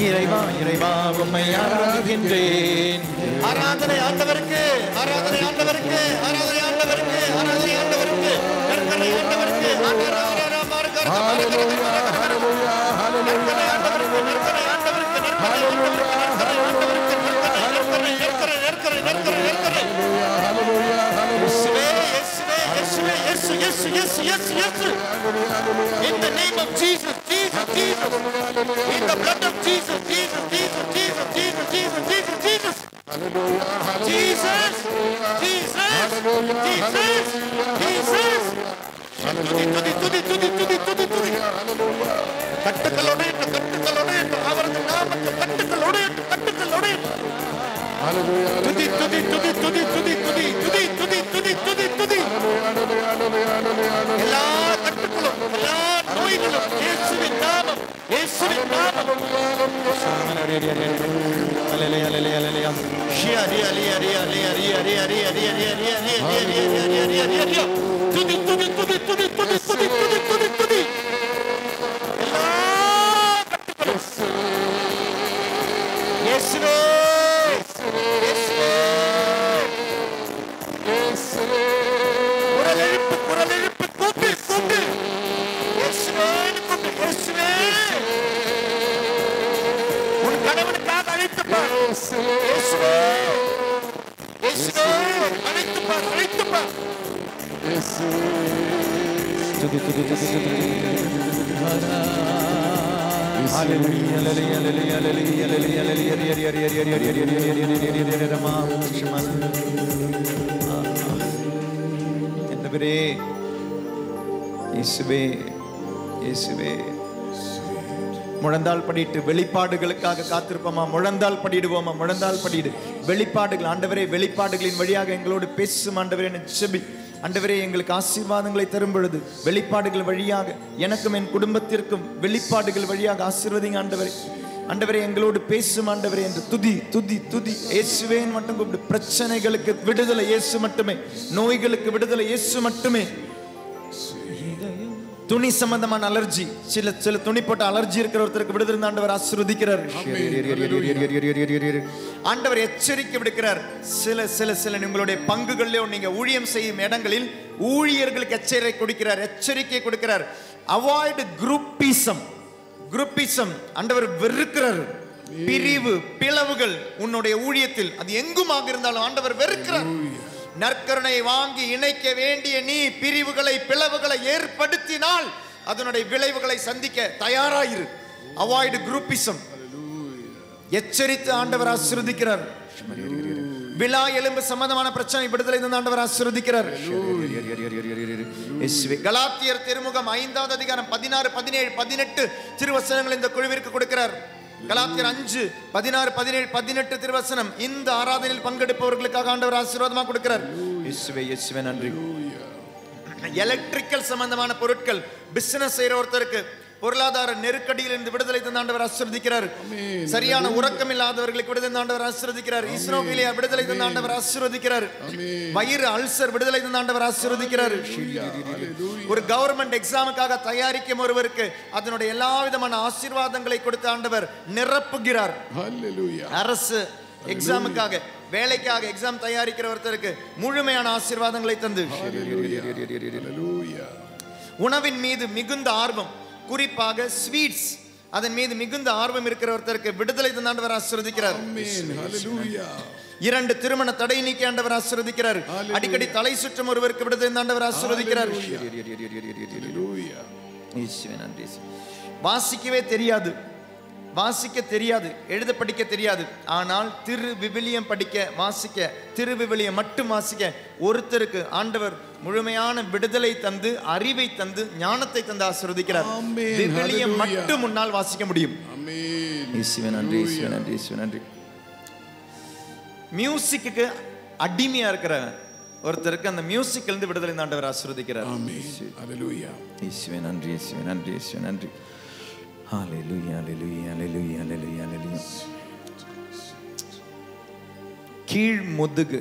இறைவா இறைவா உம்மை ஆராதிக்கின்றேன். ஆராதனை ஆண்டவருக்கு, ஆராதனை ஆண்டவருக்கு, ஆராதனை ஆண்டவருக்கு, ஆராதனை ஆண்டவருக்கு, கர்த்தனை ஆண்டவருக்கு, in the name of Jesus, Jesus, Jesus, in the blood of Jesus, Jesus, Jesus, Jesus, Jesus, Jesus, Jesus, Jesus, Jesus, Jesus, Jesus, கட்டுகளோடு அவரது நாமத்தை கட்டுகளோடு துதி துதி துதி துதி துதி துதி துதி துதி துதி துதி துதி எல்லா கட்டுகளும் எல்லா நோய்களும் இயேசுவின் நாமம், இயேசுவின் நாமம். துதி துதி துதி துதி துதி துதி துதி துதி துதி எல்லா கட்டுகளும் இயேசுவே குரல் எழுப்பு கூட்டு கூட்டு இயேசுவே கூட்டு இயேசுவே உன் கணவனுக்காக அழைத்துப்பார் இயேசுவே இயேசுவே அழைத்துப்பார் அழைத்துப்பார் துதி துதி துதி முழந்தால் படிட்டு வெளிப்பாடுகளுக்காக காத்திருப்போமா? முழந்தால் படிடுவோமா? முழந்தால் படிடு. வெளிப்பாடுகள் ஆண்டவரே, வெளிப்பாடுகளின் வழியாக எங்களோடு பேசும் ஆண்டவரே. செபி ஆண்டவரே, எங்களுக்கு ஆசீர்வாதங்களை தரும் பொழுது வெளிப்பாடுகள் வழியாக எனக்கும் என் குடும்பத்திற்கும் வெளிப்பாடுகள் வழியாக ஆசீர்வதிங்க ஆண்டவரே. ஆண்டவரே, எங்களோடு பேசும் ஆண்டவரே என்று துதி துதி துதி இயேசுவேன் மட்டும் கூப்பிட்டு. பிரச்சனைகளுக்கு விடுதலை இயேசு மட்டுமே, நோய்களுக்கு விடுதலை இயேசு மட்டுமே. துணி சம்பந்தமான அலர்ஜி, சில துணி போட்ட அலர்ஜி இருக்கிற ஒருத்தருக்கு விடுதலை ஆண்டவர் ஆசீர்வதிக்கிறார். ஆண்டவர் எச்சரிக்கை விடுக்கிறார். சில உங்களுடைய பங்குகளிலோ நீங்க ஊழியம் செய்யும் இடங்களில் ஊழியர்களுக்கு எச்சரிக்கை கொடுக்கிறார், எச்சரிக்கை கொடுக்கிறார். Avoid groupism. குரூப்பிசம் ஆண்டவர் வெறுக்கிறார். பிரிவு பிளவுகள் உன்னுடைய ஊழியத்தில் அது எங்குமாக இருந்தாலும் ஆண்டவர் வெறுக்கிறார். நற்கருணை வாங்கி இணைக்க வேண்டிய நீ பிரிவுகளை பிளவுகளை ஏற்படுத்தினால் அதனுடைய விளைவுகளை சந்திக்க தயாராயிரு. Avoid groupism. எச்சரித்து ஆண்டவர் ஆசீர்வதிக்கிறார். விழா எலும்பு சம்பந்தமான பிரச்சனை விடுதலை ஆண்டவர் ஆசீர்வதிக்கிறார். கலாத்தியர் திருமுகம் 5வது அதிகாரம் 16, 17, 18 திருவசனங்கள் இந்த குழுவிற்கு கொடுக்கிறார். கலாத்தியர் 5, 16, 17, 18 திருவசனம் இந்த ஆராதனையில் பங்கெடுப்பவர்களுக்காக ஆண்டவர் ஆசீர்வாதமாக கொடுக்கிறார். இயேசுவே நன்றி. எலக்ட்ரிக்கல் சம்பந்தமான பொருட்கள் பிசினஸ் செய்யற ஒருத்தருக்கு பொருளாதார நெருக்கடியில் இருந்து விடுதலை தந்தாண்டவர் ஆசீர்வதிக்கிறார். சரியான உறக்கம் இல்லாதவர்களுக்கு விடுதலை தந்தாண்டவர் ஆசீர்வதிக்கிறார். இஸ்ரோபிலியா விடுதலை தந்தாண்டவர் ஆசீர்வதிக்கிறார். வயிறு அல்சர் விடுதலை தந்தாண்டவர் ஆசீர்வதிக்கிறார். ஒரு கவர்மெண்ட் எக்ஸாமுக்காக தயாரிக்கும் ஒருவருக்கு அதனுடைய எல்லா விதமான ஆசீர்வாதங்களை கொடுத்த ஆண்டவர் நிரப்புகிறார். அரசு எக்ஸாமுக்காக வேலைக்காக எக்ஸாம் தயாரிக்கிற ஒருத்தருக்கு முழுமையான ஆசீர்வாதங்களை தந்து, உணவின் மீது மிகுந்த ஆர்வம், குறிப்பாக ஸ்வீட்ஸ், அதன் மீது மிகுந்த ஆர்வம் இருக்கிற ஒருத்தருக்கு விடுதலை தந்து ஆண்டவர் ஆசீர்வதிக்கிறார். 2 திருமண தடை நீக்கி ஆண்டவர் ஆசீர்வதிக்கிறார். அடிக்கடி தலை சுற்றும் ஒருவருக்கு விடுதலை தந்து ஆண்டவர் ஆசீர்வதிக்கிறார். வாசிக்கவே தெரியாது, வாசிக்க தெரியாது, எழுத படிக்க தெரியாது, ஆனால் திரு விவிலியம் படிக்க வாசிக்க, திரு விவிலியம் மட்டும் வாசிக்க ஒருத்தருக்கு ஆண்டவர் முழுமையான விடுதலை தந்து, அறிவை தந்து, ஞானத்தை தந்து ஆசீர்வதிக்கிறார். விவிலியம் மட்டும் முன்னால் வாசிக்க முடியும். நன்றி. மியூசிக்கு அடிமையா இருக்கிற ஒருத்தருக்கு அந்த மியூசிக்ல இருந்து விடுதலை ஆண்டவர் ஆசீர்வதிக்கிறார். நன்றி. ஹalleluya hallelujah hallelujah hallelujah hallelujah. கீழ் முதுகு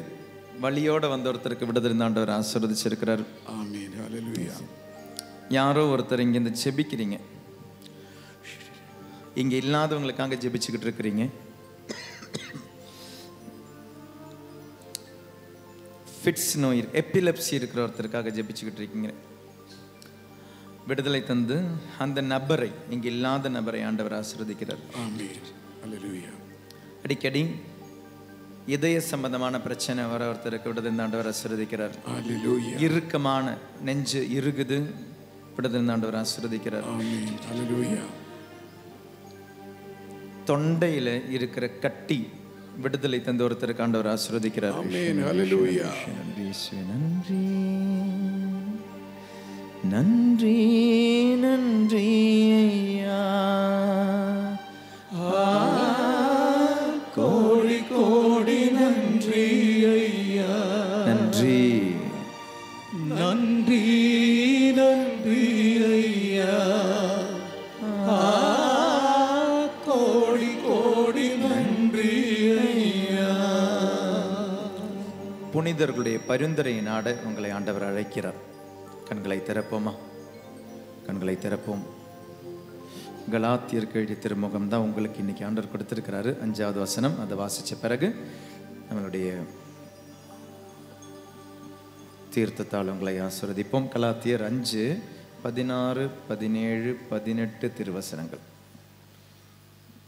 வலியோட வந்த ஒருத்தருக்கு விடுதலை ஆண்டவர் ஆசீர்வதிச்சிருக்கிறார். ஆமென் ஹalleluya. யாரோ ஒருத்தர் இங்க இந்த ஜெபிக்கிறீங்க, இங்க இல்லாதவங்களுக்காக ஜெபிச்சுக்கிட்டு இருக்கிறீங்க. ஃபிட்ஸ் நோய், எபிலெப்சி இருக்கிற ஒருத்தருக்காக ஜெபிச்சுக்கிட்டு இருக்கீங்க. விடுதலை தந்து அந்த நபரை, இங்க இல்லாத நபரை ஆண்டவர் ஆசீர்வதிக்கிறார். ஆமென் ஹalleluya. அடிக்கடி இதய சம்பந்தமான பிரச்சனை வர ஒருத்தருக்கு விடுதலை ஆண்டவர் ஆசீர்வதிக்கிறார். ஹalleluya. இறுக்கமான நெஞ்சு இறுகுது, விடுதலை ஆண்டவர் ஆசீர்வதிக்கிறார். ஆமென் ஹalleluya. தொண்டையில இருக்கிற கட்டி விடுதலை தந்து ஒருத்தருக்கு ஆண்டவர் ஆசீர்வதிக்கிறார். ஆமென் ஹalleluya. நன்றி நன்றி ஐயா, கோடி கோடி நன்றி ஐயா, நன்றி நன்றி நன்றி ஐயா, கோடி கோடி நன்றி ஐயா. புனிதர்களுடைய பரிந்துரை நாட உங்களை ஆண்டவர் அழைக்கிறார். கண்களை திறப்போமா? கண்களை திறப்போம். கலாத்தியருக்கு எழுதிய திருமுகம் தான் உங்களுக்கு இன்னைக்கு ஆண்டவர் கொடுத்திருக்கிறாரு. 5வது வசனம், அதை வாசிச்ச பிறகு நம்மளுடைய தீர்த்தத்தால் உங்களை ஆசீர்வதிப்போம். கலாத்தியர் 5, 16, 17, 18 திருவசனங்கள்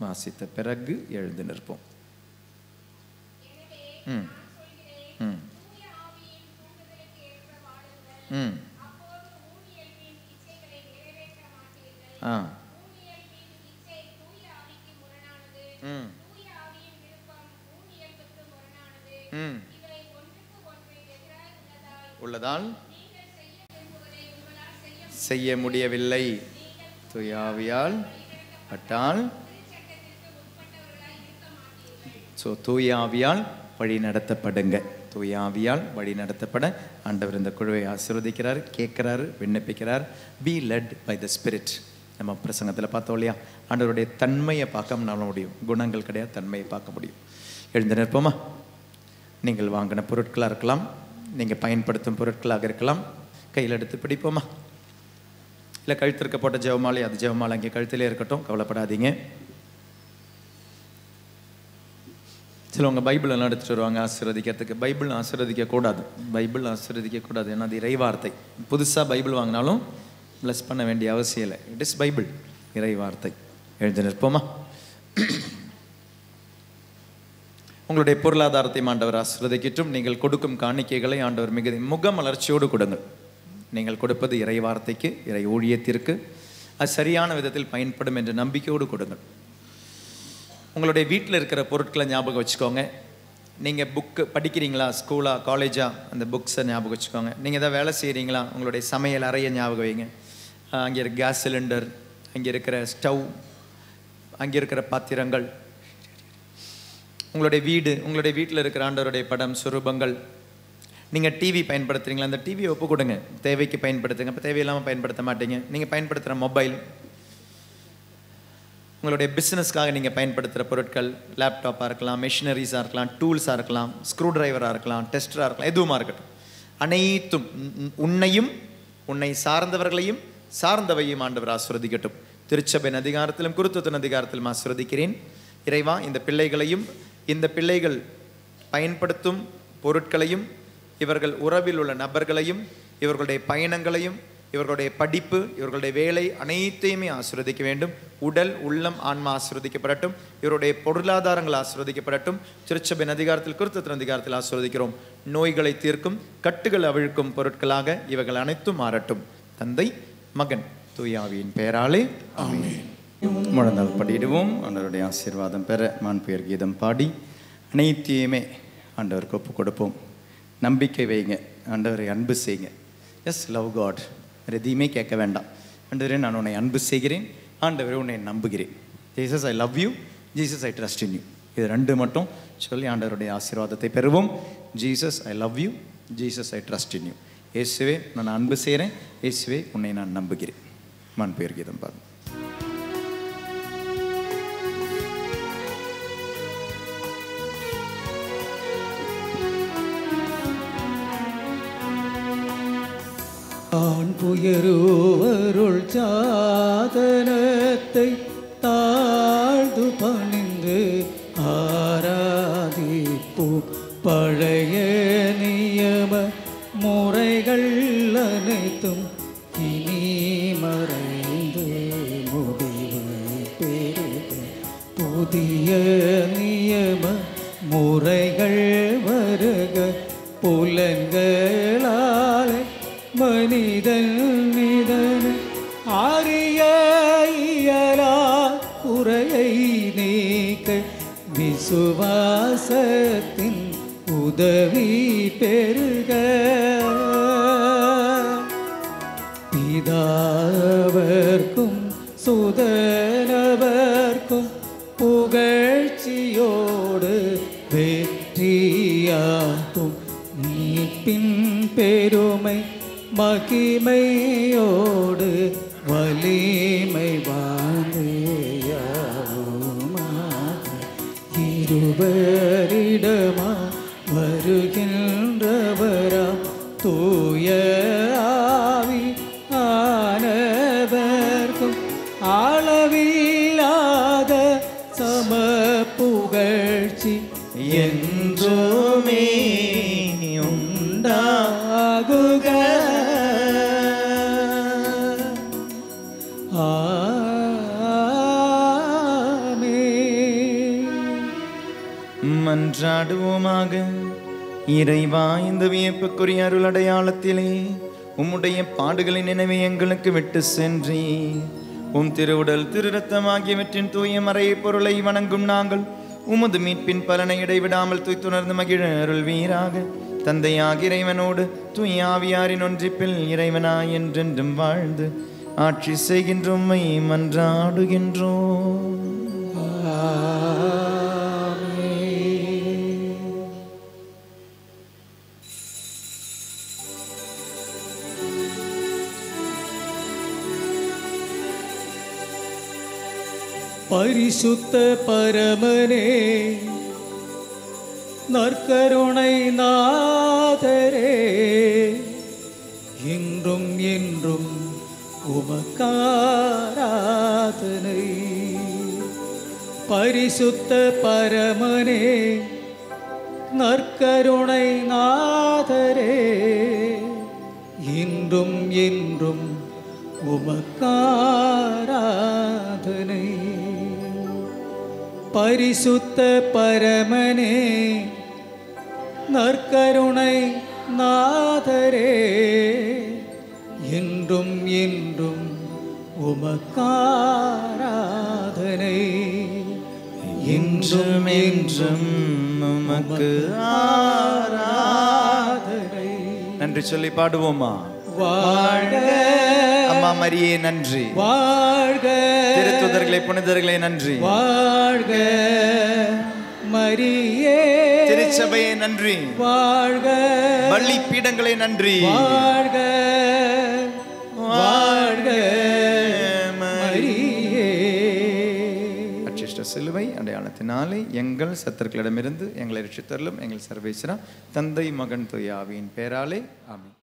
வாசித்த பிறகு எழுந்து நிற்போம். ம் ம் ம் உள்ளதால் செய்ய முடியவில்லை. தூயாவியால் பட்டால், தூயாவியால் வழி நடத்தப்படுங்க. தூயாவியால் வழி நடத்தப்பட ஆண்டவர் இந்த குழுவை ஆசீர்வதிக்கிறார், கேட்கிறாரு, விண்ணப்பிக்கிறார். Be led by the spirit. நம்ம பிரசங்கத்தில் பார்த்தோம் இல்லையா, ஆண்டவருடைய தன்மையை பார்க்க நம்மளால முடியும், குணங்கள் கிடையாது, தன்மையை பார்க்க முடியும். எழுந்து நிற்போமா? நீங்கள் வாங்கின பொருட்களாக இருக்கலாம், நீங்கள் பயன்படுத்தும் பொருட்களாக இருக்கலாம். கையில் எடுத்து பிடிப்போமா? இல்லை கழுத்திருக்க போட்ட ஜெபமாலை, அது ஜெபமாலை அங்கே கழுத்திலே இருக்கட்டும், கவலைப்படாதீங்க. சிலவங்க பைபிள் எல்லாம் எடுத்துகிட்டு வருவாங்க ஆசீர்வதிக்கிறதுக்கு. Bible ஆசீர்வதிக்கக்கூடாது, Bible ஆசீர்வதிக்கக்கூடாது. ஏன்னா அது இறைவார்த்தை. புதுசாக பைபிள் வாங்கினாலும் ப்ளஸ் பண்ண வேண்டிய அவசியம் இல்லை. இட் இஸ் பைபிள், இறைவார்த்தை. எழுந்து நிற்போமா? உங்களுடைய பொருளாதாரத்தை ஆண்டவர் ஆசீர்வதிக்கட்டும். நீங்கள் கொடுக்கும் காணிக்கைகளை ஆண்டவர் மிக முகமலர்ச்சியோடு கொடுங்கள். நீங்கள் கொடுப்பது இறை வார்த்தைக்கு, இறை ஊழியத்திற்கு, அது சரியான விதத்தில் பயன்படும் என்ற நம்பிக்கையோடு கொடுங்கள். உங்களுடைய வீட்டில் இருக்கிற பொருட்களை ஞாபகம் வச்சுக்கோங்க. நீங்கள் புக்கு படிக்கிறீங்களா, ஸ்கூலா, காலேஜா, அந்த புக்ஸை ஞாபகம் வச்சுக்கோங்க. நீங்கள் எதாவது வேலை செய்கிறீங்களா, உங்களுடைய சமையல் அறையை ஞாபகம் வைங்க. அங்கே இருக்கிற கேஸ் சிலிண்டர், அங்கே இருக்கிற ஸ்டவ், அங்கே இருக்கிற பாத்திரங்கள், உங்களுடைய வீடு, உங்களுடைய வீட்டில் இருக்கிற ஆண்டவருடைய படம், சுரூபங்கள். நீங்கள் டிவி பயன்படுத்துகிறீங்களா, அந்த டிவியை ஒப்பு கொடுங்க, தேவைக்கு பயன்படுத்துங்க. இப்போ தேவையில்லாமல் பயன்படுத்த மாட்டீங்க. நீங்கள் பயன்படுத்துகிற மொபைல், உங்களுடைய பிஸ்னஸ்க்காக நீங்கள் பயன்படுத்துகிற பொருட்கள், லேப்டாப்பாக இருக்கலாம், மிஷினரிஸாக இருக்கலாம், டூல்ஸாக இருக்கலாம், ஸ்க்ரூ டிரைவராக இருக்கலாம், டெஸ்டராக இருக்கலாம், எதுவுமா இருக்கட்டும், அனைத்தும் உன்னையும் உன்னை சார்ந்தவர்களையும் சார்ந்தவையும் ஆண்டவர் ஆசீர்வதிக்கட்டும். திருச்சபையின் அதிகாரத்திலும் குருத்துவத்தின் அதிகாரத்திலும் ஆசீர்வதிக்கிறேன். இறைவா, இந்த பிள்ளைகளையும் இந்த பிள்ளைகள் பயன்படுத்தும் பொருட்களையும், இவர்கள் உறவில் உள்ள நபர்களையும், இவர்களுடைய பயணங்களையும், இவர்களுடைய படிப்பு, இவர்களுடைய வேலை அனைத்தையுமே ஆசீர்வதிக்க வேண்டும். உடல், உள்ளம், ஆன்மா ஆசீர்வதிக்கப்படட்டும். இவருடைய பொருளாதாரங்கள் ஆசீர்வதிக்கப்படட்டும். திருச்சபையின் அதிகாரத்தில், கிறிஸ்துவின் அதிகாரத்தில் ஆசீர்வதிக்கிறோம். நோய்களை தீர்க்கும், கட்டுகள் அவிழ்க்கும் பொருட்களாக இவைகள் அனைத்தும் மாறட்டும். தந்தை, மகன், தூய ஆவியின் பெயராலே ஆமென். முழந்தால் படிடுவோம். ஆண்டவருடைய ஆசீர்வாதம் பெற மாண்புயர் கீதம் பாடி அனைத்தையுமே ஆண்டவருக்கு ஒப்பு கொடுப்போம். நம்பிக்கை வைங்க, ஆண்டவரை அன்பு செய்யுங்க. Yes, love God. வேறு எதையுமே கேட்க வேண்டாம். ஆண்டவரே, நான் உன்னை அன்பு செய்கிறேன், ஆண்டவரே உன்னை நம்புகிறேன். Jesus, I love you, Jesus, I trust in you. இது ரெண்டு மட்டும் சொல்லி ஆண்டவருடைய ஆசீர்வாதத்தை பெறுவோம். Jesus, I love you, Jesus, I trust in you. இயேசுவே, நான் அன்பு செய்கிறேன், இயேசுவே உன்னை நான் நம்புகிறேன். மாண்புயர் கீதம் பாருங்க. புயருவருள் சாதனத்தை தாழ்ந்து பணிந்து ஆராதிப்போம். பழைய நியம முறைகள் அனைத்தும் இனி மறைந்து முடிவு பெறுக. புதிய நியம முறைகள் வருக. புலன்களாலே மனிதன் அறிய இயலா குறையை நீக்க விசுவாசத்தின் உதவி பெறுக. பிதாவர்க்கும் சுதனவர்க்கும் புகழ்ச்சியோடு வெற்றியாகும் மீட்பின் பெருமை மகிமையோடு வலிமை வாழ்ந்தையாவுமாக இருவரிடமா வருகின்றவராம் தூய ஆவி ஆனவர்க்கும் அளவில்லாத சம புகழ்ச்சி என்றுமே உண்டாகுக. மன்றாடுவோமாக. இறைவா, இந்த வியப்புக்குரிய அருள் அடையாளத்திலே உம்முடைய பாடுகளின் நினைவை எங்களுக்கு விட்டு சென்றி உம் திருவுடல், திரு ரத்தம் ஆகியவற்றின் தூய மறை பொருளை வணங்கும் நாங்கள் உமது மீட்பின் பலனை இடைவிடாமல் தூய்த்துணர்ந்து மகிழ அருள்வீராக. தந்தையாகிய இறைவனோடு தூய ஆவியாரின் ஒன்றிப்பில் இறைவனாய் என்றென்றும் வாழ்ந்து ஆட்சி செய்கின்ற உம்மை மன்றாடுகின்றோம். பரிசுத்த பரமனே, நற்கருணை நாதரே, இன்றும் என்றும் உமக்காராதனை. பரிசுத்த பரமனே, நற்கருணை நாதரே, இன்றும் என்றும் உமக்காராதனை. பரிசுத்த பரமனே, நற்கருணை நாதரே, என்றும் என்றும் உமக்காராதனை. என்றும் என்றும் உமக்கு ஆராதனை. நன்றி சொல்லி பாடுவோமா? வாழ்க அம்மா மரியே நன்றி. வாழ்க திருத்துதர்களே, புனிதர்களே நன்றி. வாழ்க மரியே திருச்சபையே நன்றி. வாழ்க பள்ளி பீடங்களே நன்றி. வாழ்க வாழ்க மரியே. அச்சிஷ்ட சிலுவை அடையாளத்தினாலே எங்கள் சத்துருக்களிடமிருந்து எங்களை ரட்சித்தருளும் எங்கள் சர்வேஸ்வரா, தந்தை மகன் தூய ஆவியின் பெயராலே ஆமென்.